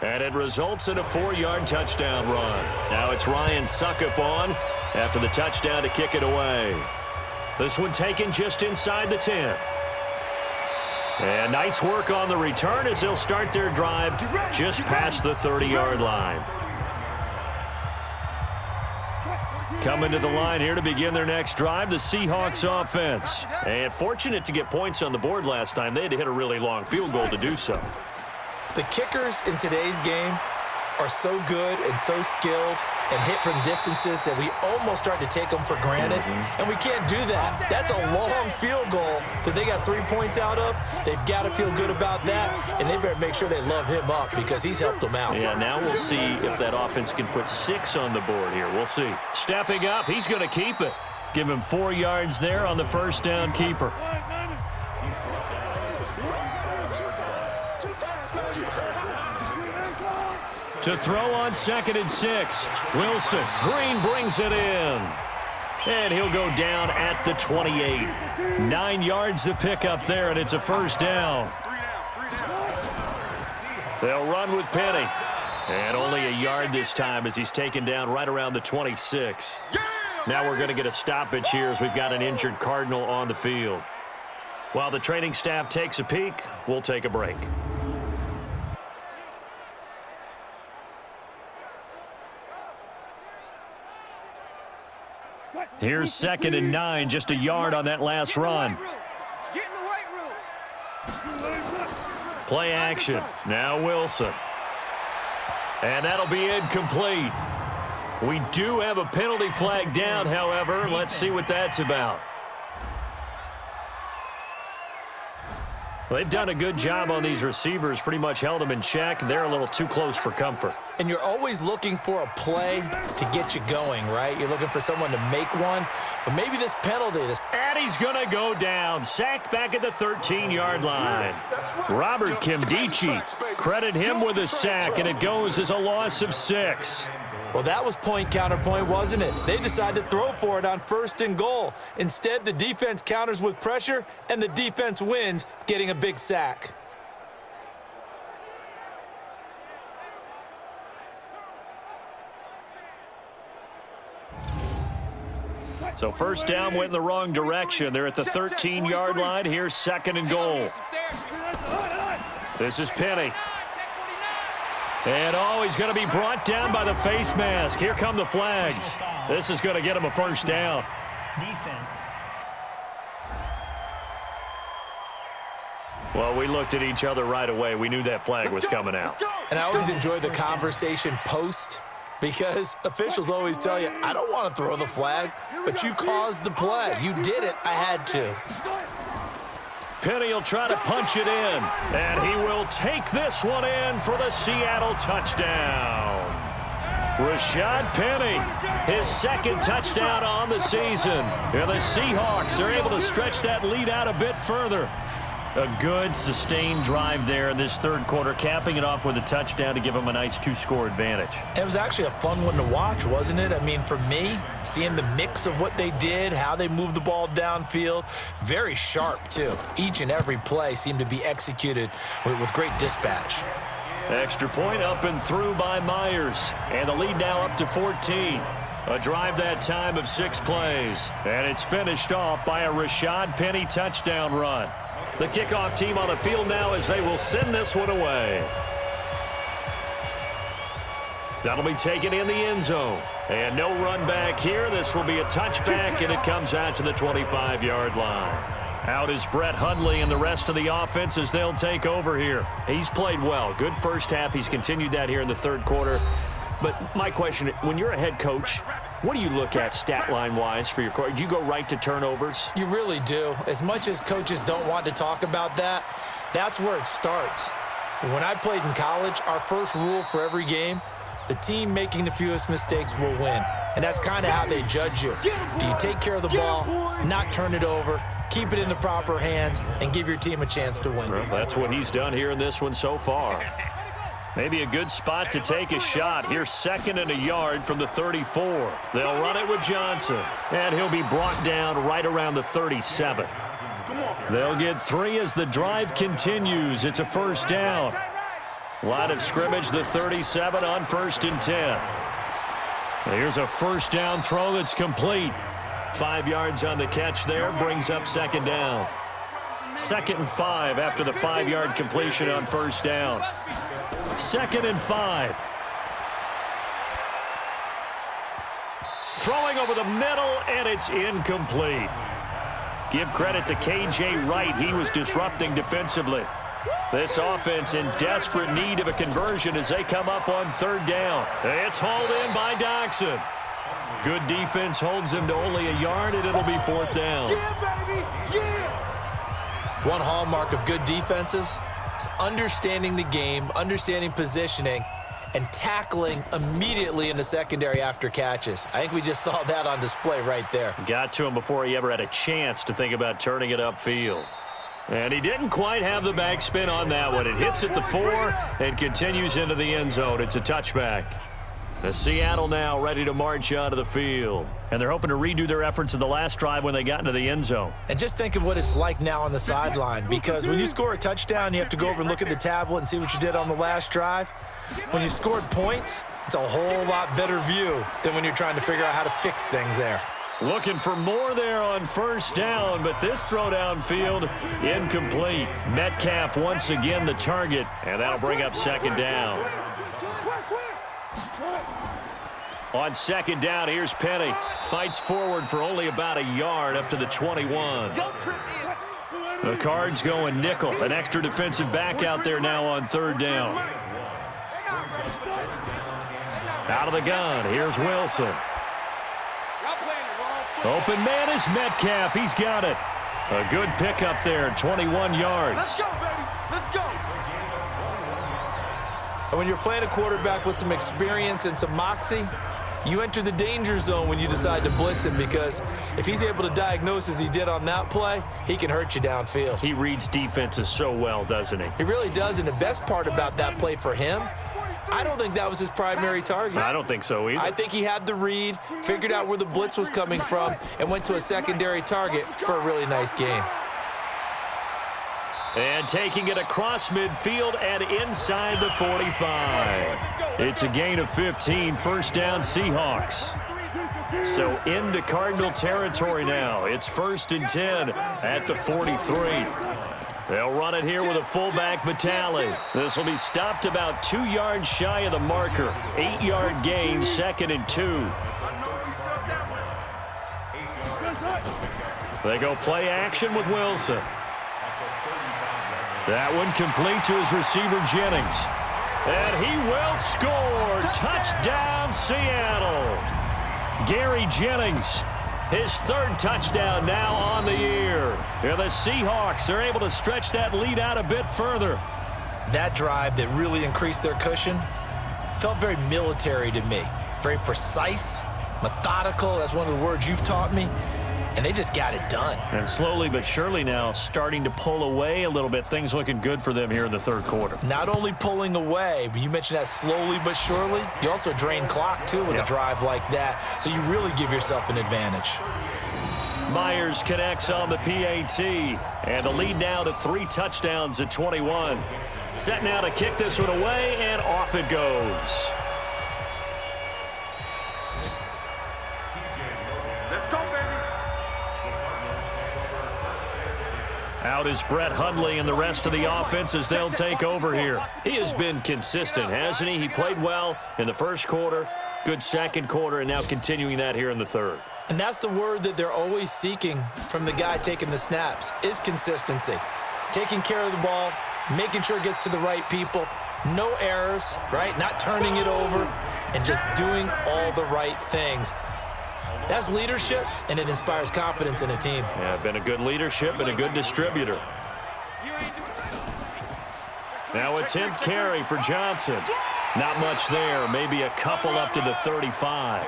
And it results in a 4-yard touchdown run. Now it's Ryan Succop on after the touchdown to kick it away. This one taken just inside the 10. And nice work on the return as they'll start their drive just past the 30-yard line. Coming to the line here to begin their next drive, the Seahawks offense. And fortunate to get points on the board last time. They had to hit a really long field goal to do so. The kickers in today's game are so good and so skilled and hit from distances that we almost start to take them for granted. And we can't do that. That's a long field goal that they got 3 points out of. They've got to feel good about that, and they better make sure they love him up because he's helped them out. Yeah, now we'll see if that offense can put 6 on the board here. We'll see. Stepping up, he's going to keep it. Give him 4 yards there on the first down keeper. To throw on 2nd and 6. Wilson. Green brings it in. And he'll go down at the 28. 9 yards to pick up there, and it's a first down. They'll run with Penny. And only a yard this time as he's taken down right around the 26. Now we're going to get a stoppage here as we've got an injured Cardinal on the field. While the training staff takes a peek, we'll take a break. Here's 2nd and 9, just a yard on that last run. Get in the right room. Play action. Now Wilson. And that'll be incomplete. We do have a penalty flag down, however. Let's see what that's about. Well, they've done a good job on these receivers, pretty much held them in check. They're a little too close for comfort. And you're always looking for a play to get you going, right? You're looking for someone to make one. But maybe this penalty. And he's going to go down. Sacked back at the 13-yard line. Robert Kimdichie, credit him with a sack, and it goes as a loss of 6. Well, that was point counterpoint, wasn't it? They decided to throw for it on 1st and goal. Instead, the defense counters with pressure, and the defense wins, getting a big sack. So first down went in the wrong direction. They're at the 13-yard line. Here's 2nd and goal. This is Penny. And he's going to be brought down by the face mask. Here come the flags. This is going to get him a first down. Defense. Well, we looked at each other right away. We knew that flag was coming out. And I always enjoy the conversation post because officials always tell you, I don't want to throw the flag, but you caused the play. You did it. I had to. Penny will try to punch it in, and he will take this one in for the Seattle touchdown. Rashad Penny, his second touchdown on the season. And the Seahawks are able to stretch that lead out a bit further. A good, sustained drive there in this third quarter, capping it off with a touchdown to give them a nice 2-score advantage. It was actually a fun one to watch, wasn't it? I mean, for me, seeing the mix of what they did, how they moved the ball downfield, very sharp, too. Each and every play seemed to be executed with great dispatch. Extra point up and through by Myers. And the lead now up to 14. A drive that time of 6 plays. And it's finished off by a Rashad Penny touchdown run. The kickoff team on the field now as they will send this one away. That'll be taken in the end zone. And no run back here. This will be a touchback, and it comes out to the 25-yard line. Out is Brett Hundley and the rest of the offense as they'll take over here. He's played well. Good first half. He's continued that here in the third quarter. But my question, when you're a head coach, what do you look at stat line-wise for your coach? Do you go right to turnovers? You really do. As much as coaches don't want to talk about that, that's where it starts. When I played in college, our first rule for every game, the team making the fewest mistakes will win. And that's kind of how they judge you. Do you take care of the ball, not turn it over, keep it in the proper hands, and give your team a chance to win? Well, that's what he's done here in this one so far. Maybe a good spot to take a shot. Here's 2nd and a yard from the 34. They'll run it with Johnson, and he'll be brought down right around the 37. They'll get 3 as the drive continues. It's a first down. Line of scrimmage, the 37 on 1st and 10. Here's a first down throw that's complete. 5 yards on the catch there, brings up 2nd down. 2nd and 5 after the 5-yard completion on first down. 2nd and 5. Throwing over the middle, and it's incomplete. Give credit to K.J. Wright. He was disrupting defensively. This offense in desperate need of a conversion as they come up on 3rd down. It's hauled in by Doxson. Good defense holds him to only a yard, and it'll be 4th down. Yeah, baby. Yeah. One hallmark of good defenses is understanding the game, understanding positioning, and tackling immediately in the secondary after catches. I think we just saw that on display right there. Got to him before he ever had a chance to think about turning it upfield. And he didn't quite have the backspin on that one. It hits at the 4 and continues into the end zone. It's a touchback. The Seattle now ready to march onto the field. And they're hoping to redo their efforts in the last drive when they got into the end zone. And just think of what it's like now on the sideline, because when you score a touchdown, you have to go over and look at the tablet and see what you did on the last drive. When you scored points, it's a whole lot better view than when you're trying to figure out how to fix things there. Looking for more there on first down, but this throw downfield incomplete. Metcalf once again the target, and that'll bring up 2nd down. On 2nd down, here's Penny. Fights forward for only about a yard up to the 21. The Cards going nickel. An extra defensive back out there now on 3rd down. Out of the gun, here's Wilson. Open man is Metcalf. He's got it. A good pickup there, 21 yards. Let's go, baby. Let's go. And when you're playing a quarterback with some experience and some moxie, you enter the danger zone when you decide to blitz him, because if he's able to diagnose as he did on that play, he can hurt you downfield. He reads defenses so well, doesn't he? He really does, and the best part about that play for him, I don't think that was his primary target. I don't think so either. I think he had the read, figured out where the blitz was coming from, and went to a secondary target for a really nice game. And taking it across midfield and inside the 45. It's a gain of 15, first down Seahawks. So into Cardinal territory now. It's 1st and 10 at the 43. They'll run it here with a fullback, Vitale. This will be stopped about 2 yards shy of the marker. 8-yard gain, 2nd and 2. They go play action with Wilson. That one complete to his receiver, Jennings. And he will score. Touchdown, Seattle. Gary Jennings, his third touchdown now on the year. And the Seahawks are able to stretch that lead out a bit further. That drive that really increased their cushion felt very military to me. Very precise, methodical. That's one of the words you've taught me. And they just got it done. And slowly but surely now starting to pull away a little bit. Things looking good for them here in the third quarter. Not only pulling away, but you mentioned that slowly but surely. You also drain clock, too, with a drive like that. So you really give yourself an advantage. Myers connects on the PAT. And the lead now to 3 touchdowns at 21. Set now to kick this one away, and off it goes. Let's go, baby. Out is Brett Hundley and the rest of the offense as they'll take over here. He has been consistent, hasn't he? He played well in the first quarter, good second quarter, and now continuing that here in the third. And that's the word that they're always seeking from the guy taking the snaps, is consistency. Taking care of the ball, making sure it gets to the right people, no errors, right? Not turning it over, and just doing all the right things. That's leadership, and it inspires confidence in a team. Yeah, been a good leadership and a good distributor. Now a 10th carry for Johnson. Not much there, maybe a couple up to the 35.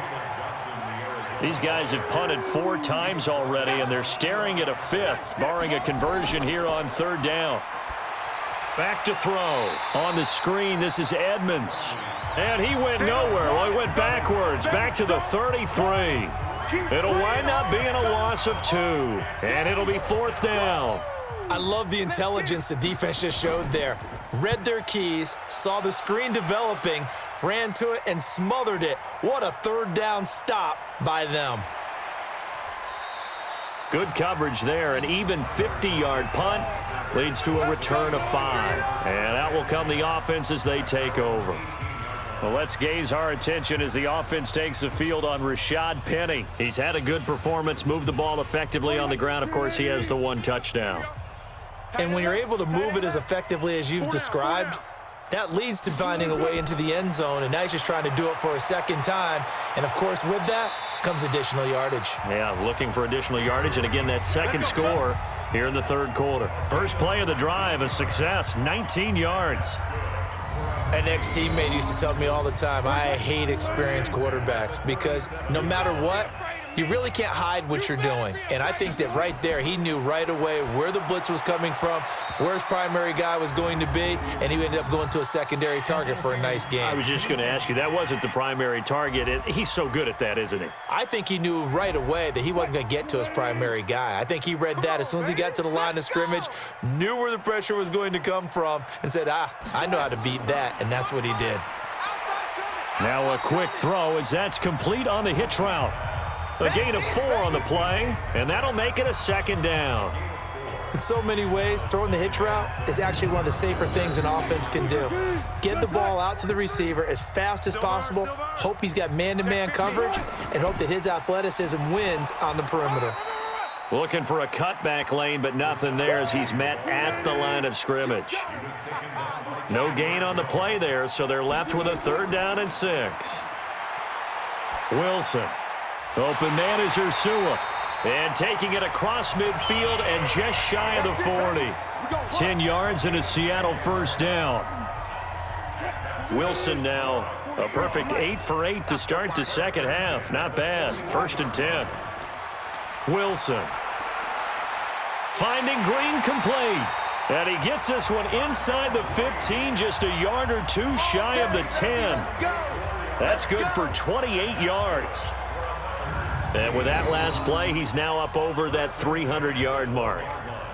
These guys have punted 4 times already, and they're staring at a 5th, barring a conversion here on 3rd down. Back to throw. On the screen, this is Edmunds. And he went nowhere. Well, he went backwards, back to the 33. It'll wind up being a loss of 2. And it'll be 4th down. I love the intelligence the defense just showed there. Read their keys, saw the screen developing, ran to it, and smothered it. What a 3rd down stop by them. Good coverage there. An even 50-yard punt leads to a return of 5. And out will come the offense as they take over. Well, let's gaze our attention as the offense takes the field on Rashad Penny. He's had a good performance, moved the ball effectively on the ground. Of course, he has the 1 touchdown. And when you're able to move it as effectively as you've described, that leads to finding a way into the end zone, and now he's just trying to do it for a second time. And, of course, with that comes additional yardage. Yeah, looking for additional yardage, and again, that second score here in the 3rd quarter. First play of the drive, a success, 19 yards. An ex-teammate used to tell me all the time, I hate experienced quarterbacks because no matter what, you really can't hide what you're doing. And I think that right there, he knew right away where the blitz was coming from, where his primary guy was going to be, and he ended up going to a secondary target for a nice game. I was just going to ask you, that wasn't the primary target, and he's so good at that, isn't he? I think he knew right away that he wasn't going to get to his primary guy. I think he read that as soon as he got to the line of scrimmage, knew where the pressure was going to come from, and said, I know how to beat that, and that's what he did. Now a quick throw as that's complete on the hitch route. A gain of 4 on the play, and that'll make it a 2nd down. In so many ways, throwing the hitch route is actually one of the safer things an offense can do. Get the ball out to the receiver as fast as possible, hope he's got man-to-man coverage, and hope that his athleticism wins on the perimeter. Looking for a cutback lane, but nothing there as he's met at the line of scrimmage. No gain on the play there, so they're left with a 3rd down and 6. Wilson. Open man is Ursua. And taking it across midfield and just shy of the 40. 10 yards and a Seattle 1st down. Wilson now a perfect 8 for 8 to start the second half. Not bad. 1st and 10. Wilson. Finding Green complete. And he gets this one inside the 15, just a yard or 2 shy of the 10. That's good for 28 yards. And with that last play, he's now up over that 300-yard mark.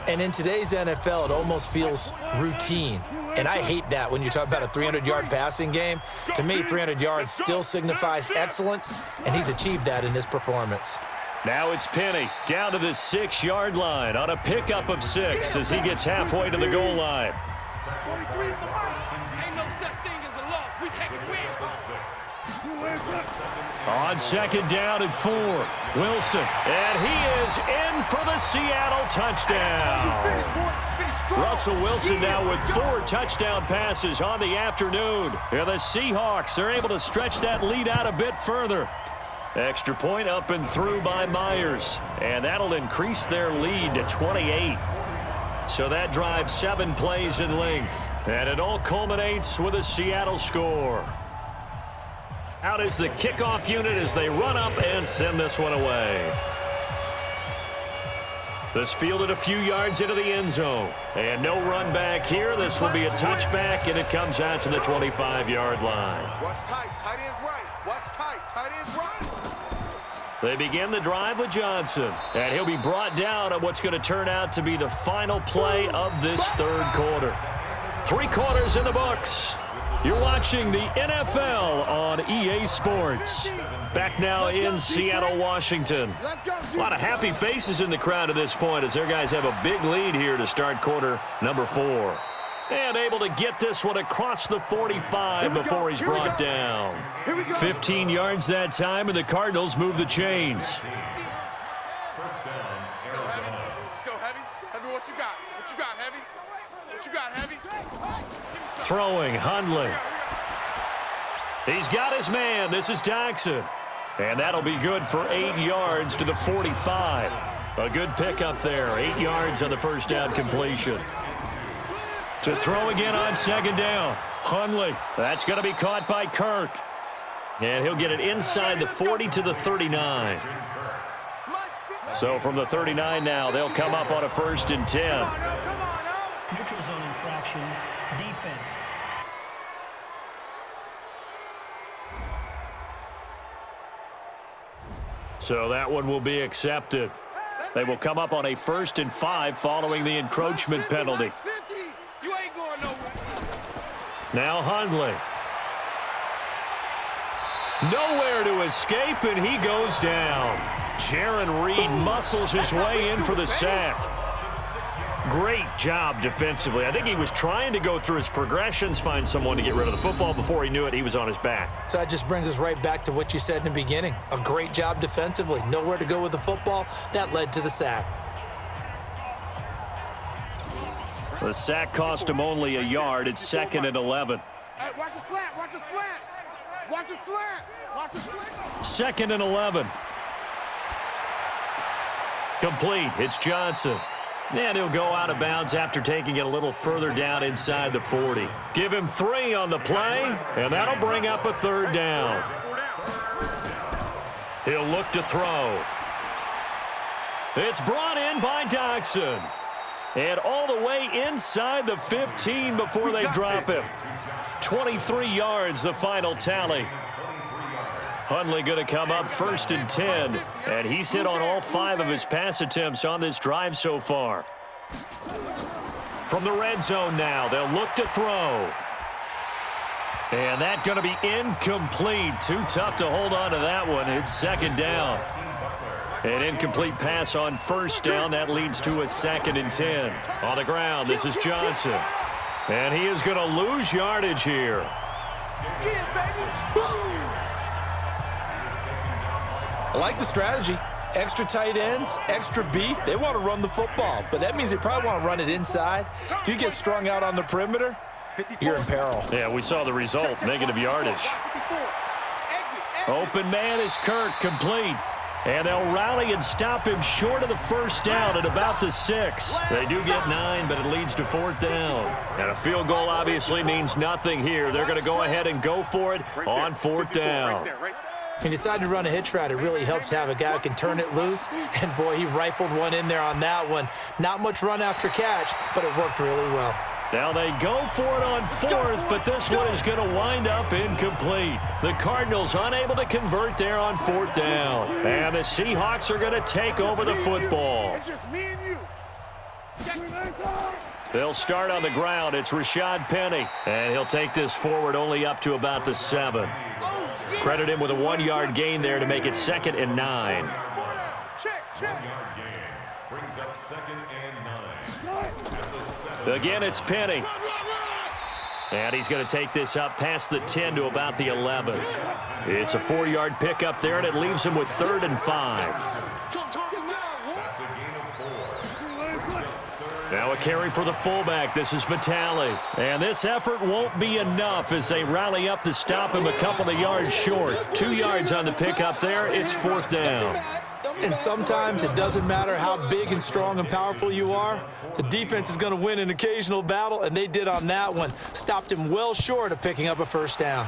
And in today's NFL, it almost feels routine. And I hate that when you talk about a 300-yard passing game. To me, 300 yards still signifies excellence, and he's achieved that in this performance. Now it's Penny down to the 6-yard line on a pickup of 6 as he gets halfway to the goal line. 43 is the mark. Ain't no such thing as a loss. We take it win. On 2nd down and 4, Wilson, and he is in for the Seattle touchdown. Russell Wilson now with 4 touchdown passes on the afternoon. And the Seahawks are able to stretch that lead out a bit further. Extra point up and through by Myers. And that'll increase their lead to 28. So that drives 7 plays in length. And it all culminates with a Seattle score. Out is the kickoff unit as they run up and send this one away. This fielded a few yards into the end zone. And no run back here. This will be a touchback, and it comes out to the 25-yard line. Watch tight. Tight end's right. Watch tight. Tight end's right. They begin the drive with Johnson. And he'll be brought down on what's going to turn out to be the final play of this third quarter. 3 quarters in the books. You're watching the NFL on EA Sports. Back now in Seattle, Washington. A lot of happy faces in the crowd at this point as their guys have a big lead here to start quarter number 4. And able to get this one across the 45 before he's brought down. 15 yards that time, and the Cardinals move the chains. Let's go, Heavy. Heavy, what you got? What you got, Heavy? What you got, Heavy? Throwing, Hundley. He's got his man. This is Jackson. And that'll be good for 8 yards to the 45. A good pickup there. 8 yards on the first down completion. To throw again on second down. Hundley. That's going to be caught by Kirk. And he'll get it inside the 40 to the 39. So from the 39 now, they'll come up on a 1st and 10. Neutral zone infraction. Defense. So that one will be accepted. They will come up on a 1st and 5 following the encroachment penalty. You ain't going nowhere. Now Hundley. Nowhere to escape, and he goes down. Jaron Reed muscles his way in for the sack. Great job defensively. I think he was trying to go through his progressions, find someone to get rid of the football. Before he knew it, he was on his back. So that just brings us right back to what you said in the beginning. A great job defensively. Nowhere to go with the football. That led to the sack. The sack cost him only a yard. It's 2nd and 11. Hey, watch his slant. Watch his slant. Watch his slant. Watch his slant. 2nd and 11. Complete. It's Johnson. And he'll go out of bounds after taking it a little further down inside the 40. Give him 3 on the play, and that'll bring up a 3rd down. He'll look to throw. It's brought in by Dodson. And all the way inside the 15 before they drop him. 23 yards, the final tally. Hundley going to come up 1st and 10, and he's hit on all 5 of his pass attempts on this drive so far. From the red zone now, they'll look to throw. And that's going to be incomplete. Too tough to hold on to that one. It's 2nd down. An incomplete pass on 1st down. That leads to a 2nd and 10. On the ground, this is Johnson. And he is going to lose yardage here. I like the strategy. Extra tight ends, extra beef. They want to run the football, but that means they probably want to run it inside. If you get strung out on the perimeter, you're in peril. Yeah, we saw the result, negative yardage. Open man is Kirk, complete. And they'll rally and stop him short of the 1st down at about the 6. They do get 9, but it leads to 4th down. And a field goal obviously means nothing here. They're going to go ahead and go for it on 4th down. He decided to run a hitch route. It really helps to have a guy who can turn it loose. And, boy, he rifled one in there on that one. Not much run after catch, but it worked really well. Now they go for it on 4th, but this one is going to wind up incomplete. The Cardinals unable to convert there on 4th down. And the Seahawks are going to take over the football. It's just me and you. They'll start on the ground. It's Rashad Penny. And he'll take this forward only up to about the 7. Credit him with a 1-yard gain there to make it 2nd and 9. Brings up 2nd and 9. Again, it's Penny. And he's going to take this up past the 10 to about the 11. It's a 4-yard pickup there, and it leaves him with 3rd and 5. That's a gain of 4. Now a carry for the fullback. This is Vitale. And this effort won't be enough as they rally up to stop him a couple of yards short. 2 yards on the pickup there. It's 4th down. And sometimes it doesn't matter how big and strong and powerful you are. The defense is going to win an occasional battle, and they did on that one. Stopped him well short of picking up a 1st down.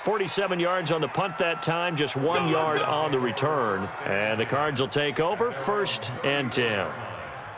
47 yards on the punt that time, just 1 yard on the return. And the Cards will take over, 1st and 10.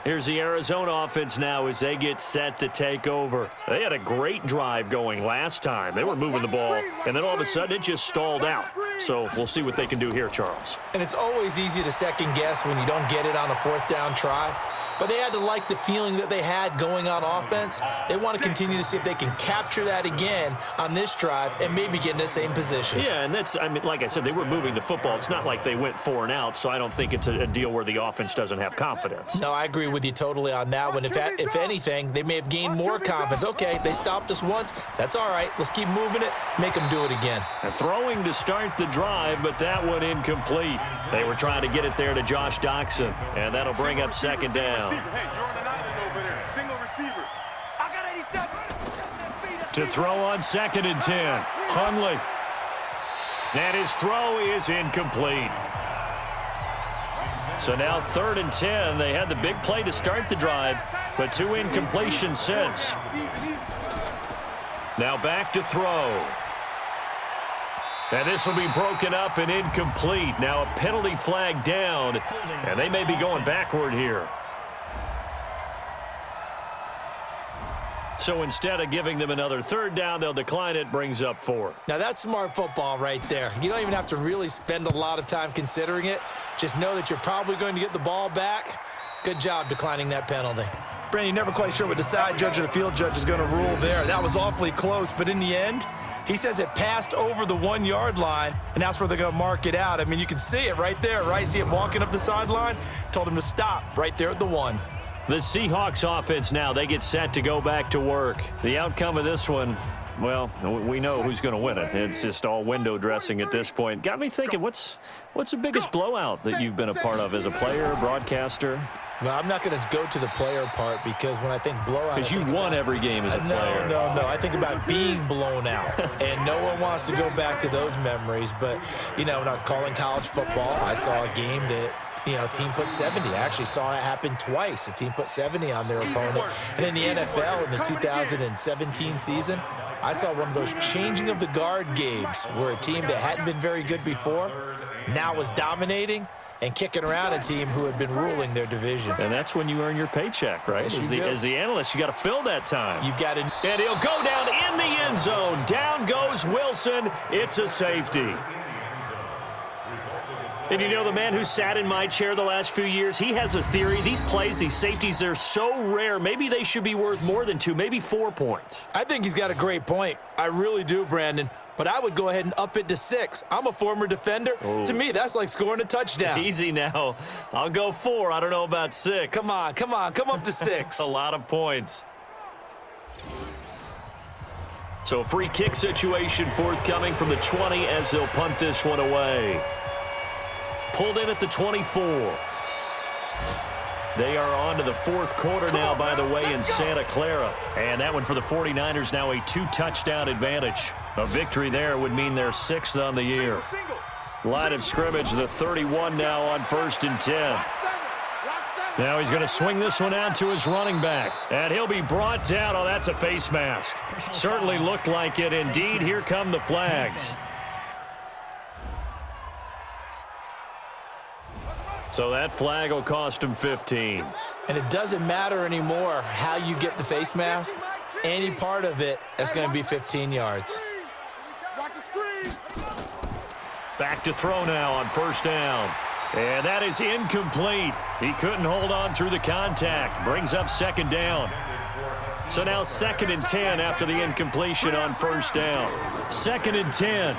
Here's the Arizona offense now as they get set to take over. They had a great drive going last time. They were moving the ball, and then all of a sudden it just stalled out. So we'll see what they can do here, Charles. And it's always easy to second guess when you don't get it on a 4th down try. But they had to like the feeling that they had going on offense. They want to continue to see if they can capture that again on this drive and maybe get in the same position. Yeah, and that's, I mean, like I said, they were moving the football. It's not like they went 4 and out, so I don't think it's a deal where the offense doesn't have confidence. No, I agree with you totally on that one. If anything, they may have gained more confidence. Okay, they stopped us once. That's all right. Let's keep moving it. Make them do it again. And throwing to start the drive, but that one incomplete. They were trying to get it there to Josh Doxson, and that'll bring up 2nd down. Hey, you're on an island over there. Single receiver. I got 87. To throw on 2nd and 10. Hundley. And his throw is incomplete. So now 3rd and 10. They had the big play to start the drive, but 2 incompletions since. Now back to throw. And this will be broken up and incomplete. Now a penalty flag down, and they may be going backward here. So instead of giving them another 3rd down, they'll decline it, brings up 4. Now that's smart football right there. You don't even have to really spend a lot of time considering it. Just know that you're probably going to get the ball back. Good job declining that penalty. Brandon, you're never quite sure what the side judge or the field judge is going to rule there. That was awfully close, but in the end, he says it passed over the 1 yard line, and that's where they're going to mark it out. I mean, you can see it right there, right? See him walking up the sideline? Told him to stop right there at the 1. The Seahawks offense now, they get set to go back to work. The outcome of this one, well, we know who's going to win it. It's just all window dressing at this point. Got me thinking, what's the biggest blowout that you've been a part of as a player, broadcaster? Well, I'm not going to go to the player part because when I think blowout... Because you won every game as a player. No. I think about being blown out, and no one wants to go back to those memories. But, you know, when I was calling college football, I saw a game that... team put 70. I actually saw it happen twice. A team put 70 on their opponent. And in the NFL in the 2017 season, I saw one of those changing of the guard games where a team that hadn't been very good before now was dominating and kicking around a team who had been ruling their division. And that's when you earn your paycheck, right? As the analyst, you got to fill that time. You've got to... And he'll go down in the end zone. Down goes Wilson. It's a safety. And you know, the man who sat in my chair the last few years, he has a theory. These plays, these safeties, they're so rare. Maybe they should be worth more than 2, maybe 4 points. I think he's got a great point. I really do, Brandon. But I would go ahead and up it to 6. I'm a former defender. Ooh. To me, that's like scoring a touchdown. Easy now. I'll go 4. I don't know about 6. Come on. Come up to 6. A lot of points. So a free kick situation forthcoming from the 20 as they'll punt this one away. Pulled in at the 24. They are on to the 4th quarter now, by the way, in Santa Clara. And that one for the 49ers now a 2-touchdown advantage. A victory there would mean they're 6th on the year. Line of scrimmage, the 31 now on 1st and 10. Now he's going to swing this one out to his running back. And he'll be brought down. Oh, that's a face mask. Certainly looked like it. Indeed, here come the flags. So that flag will cost him 15. And it doesn't matter anymore how you get the face mask. Any part of it, that's going to be 15 yards. Back to throw now on 1st down. And that is incomplete. He couldn't hold on through the contact. Brings up 2nd down. So now 2nd and 10 after the incompletion on 1st down. 2nd and 10.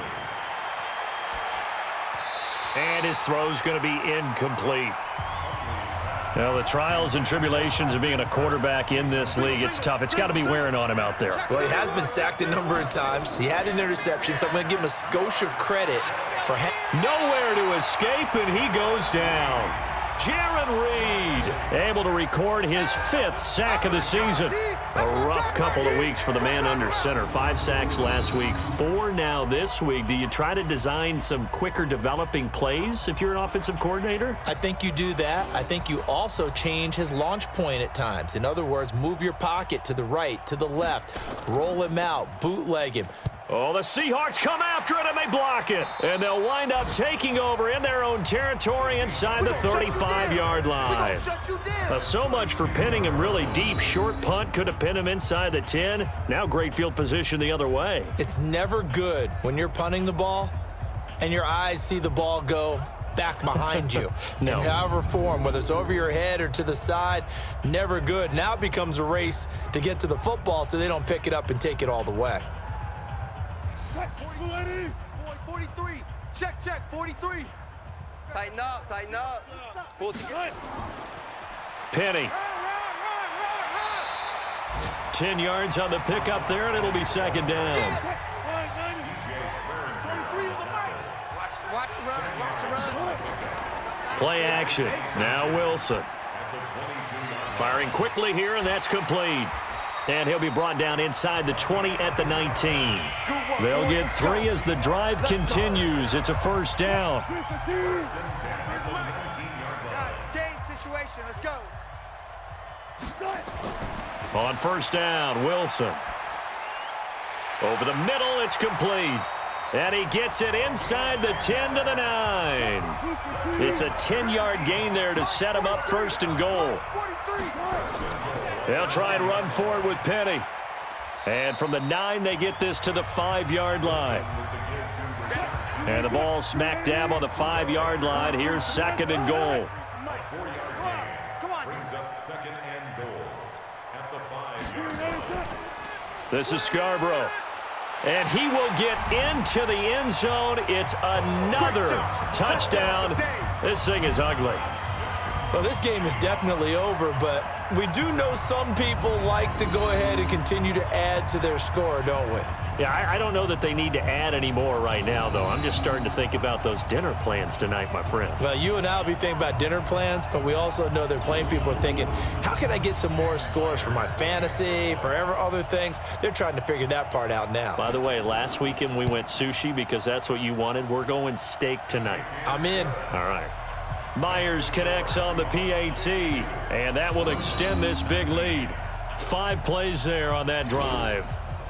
And his throw's going to be incomplete. Well, the trials and tribulations of being a quarterback in this league, it's tough. It's got to be wearing on him out there. Well, he has been sacked a number of times. He had an interception, so I'm going to give him a skosh of credit Nowhere to escape, and he goes down. Jaron Reed able to record his 5th sack of the season. A rough couple of weeks for the man under center. 5 sacks last week, 4 now this week. Do you try to design some quicker developing plays if you're an offensive coordinator? I think you do that. I think you also change his launch point at times. In other words, move your pocket to the right, to the left, roll him out, bootleg him. Oh, the Seahawks come after it, and they block it. And they'll wind up taking over in their own territory inside the 35-yard line. So much for pinning him really deep. Short punt could have pinned him inside the 10. Now great field position the other way. It's never good when you're punting the ball and your eyes see the ball go back behind you. No. In however form, whether it's over your head or to the side, never good. Now it becomes a race to get to the football so they don't pick it up and take it all the way. 43. Check, 43. Tighten up. Pull together. Penny. 10 yards on the pickup there, and it'll be second down. Watch the run. Play action. Now Wilson. Firing quickly here, and that's complete. And he'll be brought down inside the 20 at the 19. They'll get 3 as the drive continues. It's a first down. Game situation. Let's go. On first down, Wilson. Over the middle, it's complete. And he gets it inside the 10 to the 9. It's a 10-yard gain there to set him up first and goal. They'll try and run forward with Penny. And from the 9, they get this to the 5-yard line. And the ball smack dab on the 5-yard line. Here's second and goal. Brings up second and goal at the 5-yard line. This is Scarborough. And he will get into the end zone. It's another touchdown. This thing is ugly. Well, this game is definitely over, but we do know some people like to go ahead and continue to add to their score, don't we? Yeah, I don't know that they need to add any more right now, though. I'm just starting to think about those dinner plans tonight, my friend. Well, you and I will be thinking about dinner plans, but we also know they're playing people are thinking, how can I get some more scores for my fantasy, for other things? They're trying to figure that part out now. By the way, last weekend we went sushi because that's what you wanted. We're going steak tonight. I'm in. All right. Myers connects on the PAT, and that will extend this big lead. 5 plays there on that drive.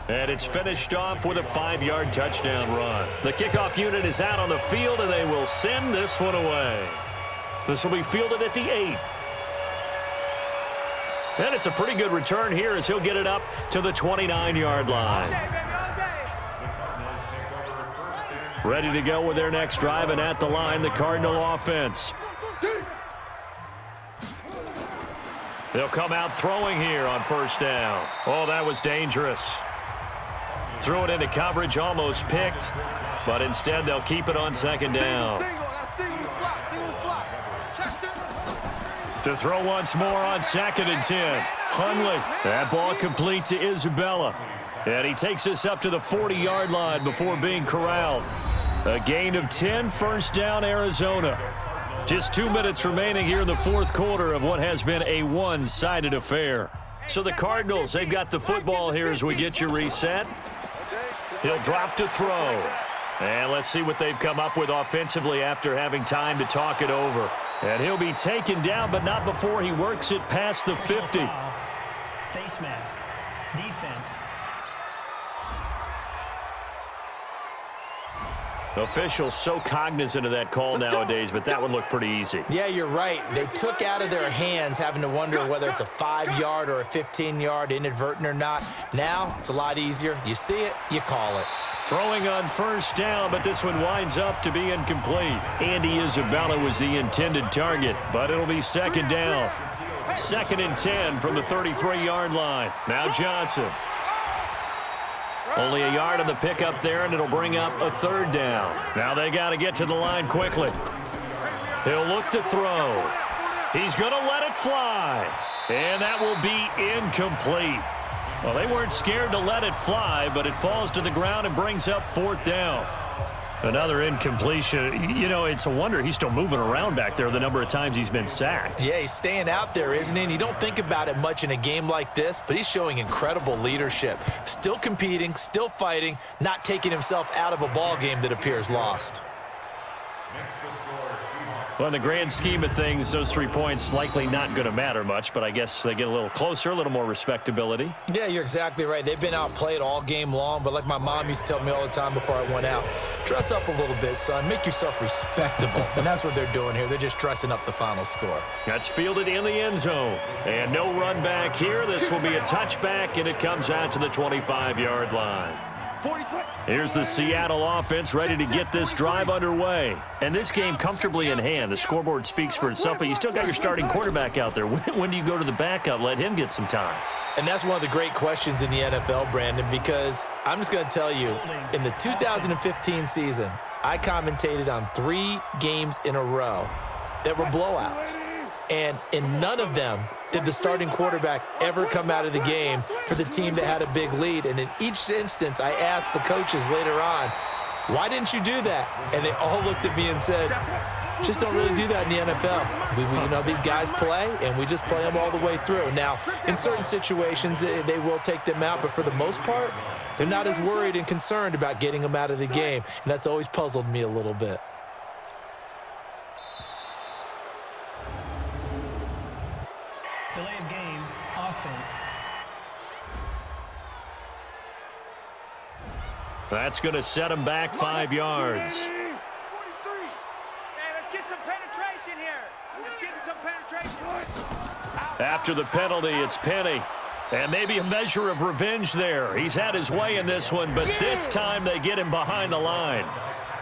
And it's finished off with a 5-yard touchdown run. The kickoff unit is out on the field, and they will send this one away. This will be fielded at the 8. And it's a pretty good return here as he'll get it up to the 29-yard line. Ready to go with their next drive, and at the line, the Cardinal offense. They'll come out throwing here on first down. Oh, that was dangerous. Threw it into coverage, almost picked, but instead they'll keep it on second down. To throw once more on second and 10. Hundley. That ball complete to Isabella. And he takes us up to the 40-yard line before being corralled. A gain of 10, first down, Arizona. Just 2 minutes remaining here in the fourth quarter of what has been a one-sided affair. So the Cardinals, they've got the football here as we get you reset. He'll drop to throw. And let's see what they've come up with offensively after having time to talk it over. And he'll be taken down, but not before he works it past the 50. Face mask. Defense. Officials so cognizant of that call nowadays, but that one looked pretty easy. Yeah, you're right. They took out of their hands having to wonder whether it's a 5-yard or a 15-yard, inadvertent or not. Now, it's a lot easier. You see it, you call it. Throwing on first down, but this one winds up to be incomplete. Andy Isabella was the intended target, but it'll be second down. Second and 10 from the 33-yard line. Now Johnson. Only a yard on the pickup there, and it'll bring up a third down. Now they got to get to the line quickly. He'll look to throw. He's going to let it fly. And that will be incomplete. Well, they weren't scared to let it fly, but it falls to the ground and brings up fourth down. Another incompletion. You know, it's a wonder he's still moving around back there the number of times he's been sacked. Yeah, he's staying out there, isn't he? And you don't think about it much in a game like this, but he's showing incredible leadership. Still competing, still fighting, not taking himself out of a ball game that appears lost. Next to score, Seahawks. Well, in the grand scheme of things, those 3 points likely not going to matter much, but I guess they get a little closer, a little more respectability. Yeah, you're exactly right. They've been outplayed all game long, but like my mom used to tell me all the time before I went out, dress up a little bit, son. Make yourself respectable. And that's what they're doing here. They're just dressing up the final score. That's fielded in the end zone. And no run back here. This will be a touchback, and it comes out to the 25-yard line. Here's the Seattle offense ready to get this drive underway. And this game comfortably in hand. The scoreboard speaks for itself, but you still got your starting quarterback out there. When do you go to the backup? Let him get some time. And that's one of the great questions in the NFL, Brandon, because I'm just going to tell you, in the 2015 season, I commentated on 3 games in a row that were blowouts. And in none of them did the starting quarterback ever come out of the game for the team that had a big lead. And in each instance, I asked the coaches later on, why didn't you do that? And they all looked at me and said, just don't really do that in the NFL. You know, these guys play, and we just play them all the way through. Now, in certain situations, they will take them out, but for the most part, they're not as worried and concerned about getting them out of the game. And that's always puzzled me a little bit. Delay of game, offense. That's going to set him back 5 yards. 43. Hey, let's get some penetration here. Let's get some penetration. After the penalty, it's Penny. And maybe a measure of revenge there. He's had his way in this one, but this time they get him behind the line.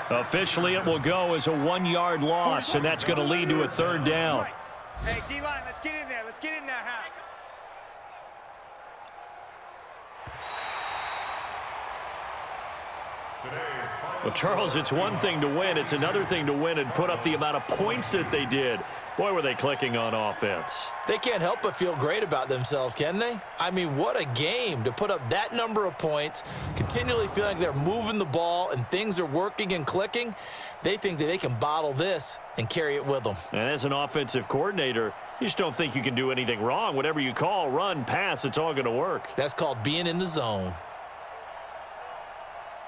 Officially, it will go as a 1-yard loss, and that's going to lead to a 3rd down. Hey, D-line, let's get in there. Let's get in there, Hal. Well, Charles, it's one thing to win. It's another thing to win and put up the amount of points that they did. Boy, were they clicking on offense. They can't help but feel great about themselves, can they? I mean, what a game to put up that number of points, continually feeling like they're moving the ball and things are working and clicking. They think that they can bottle this and carry it with them. And as an offensive coordinator, you just don't think you can do anything wrong. Whatever you call, run, pass, it's all going to work. That's called being in the zone.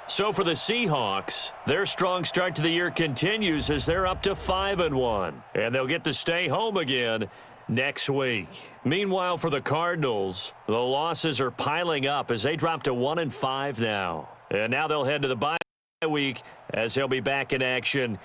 So for the Seahawks, their strong start to the year continues as they're up to 5-1. And they'll get to stay home again next week. Meanwhile, for the Cardinals, the losses are piling up as they drop to 1-5 now. And now they'll head to the bye week as they'll be back in action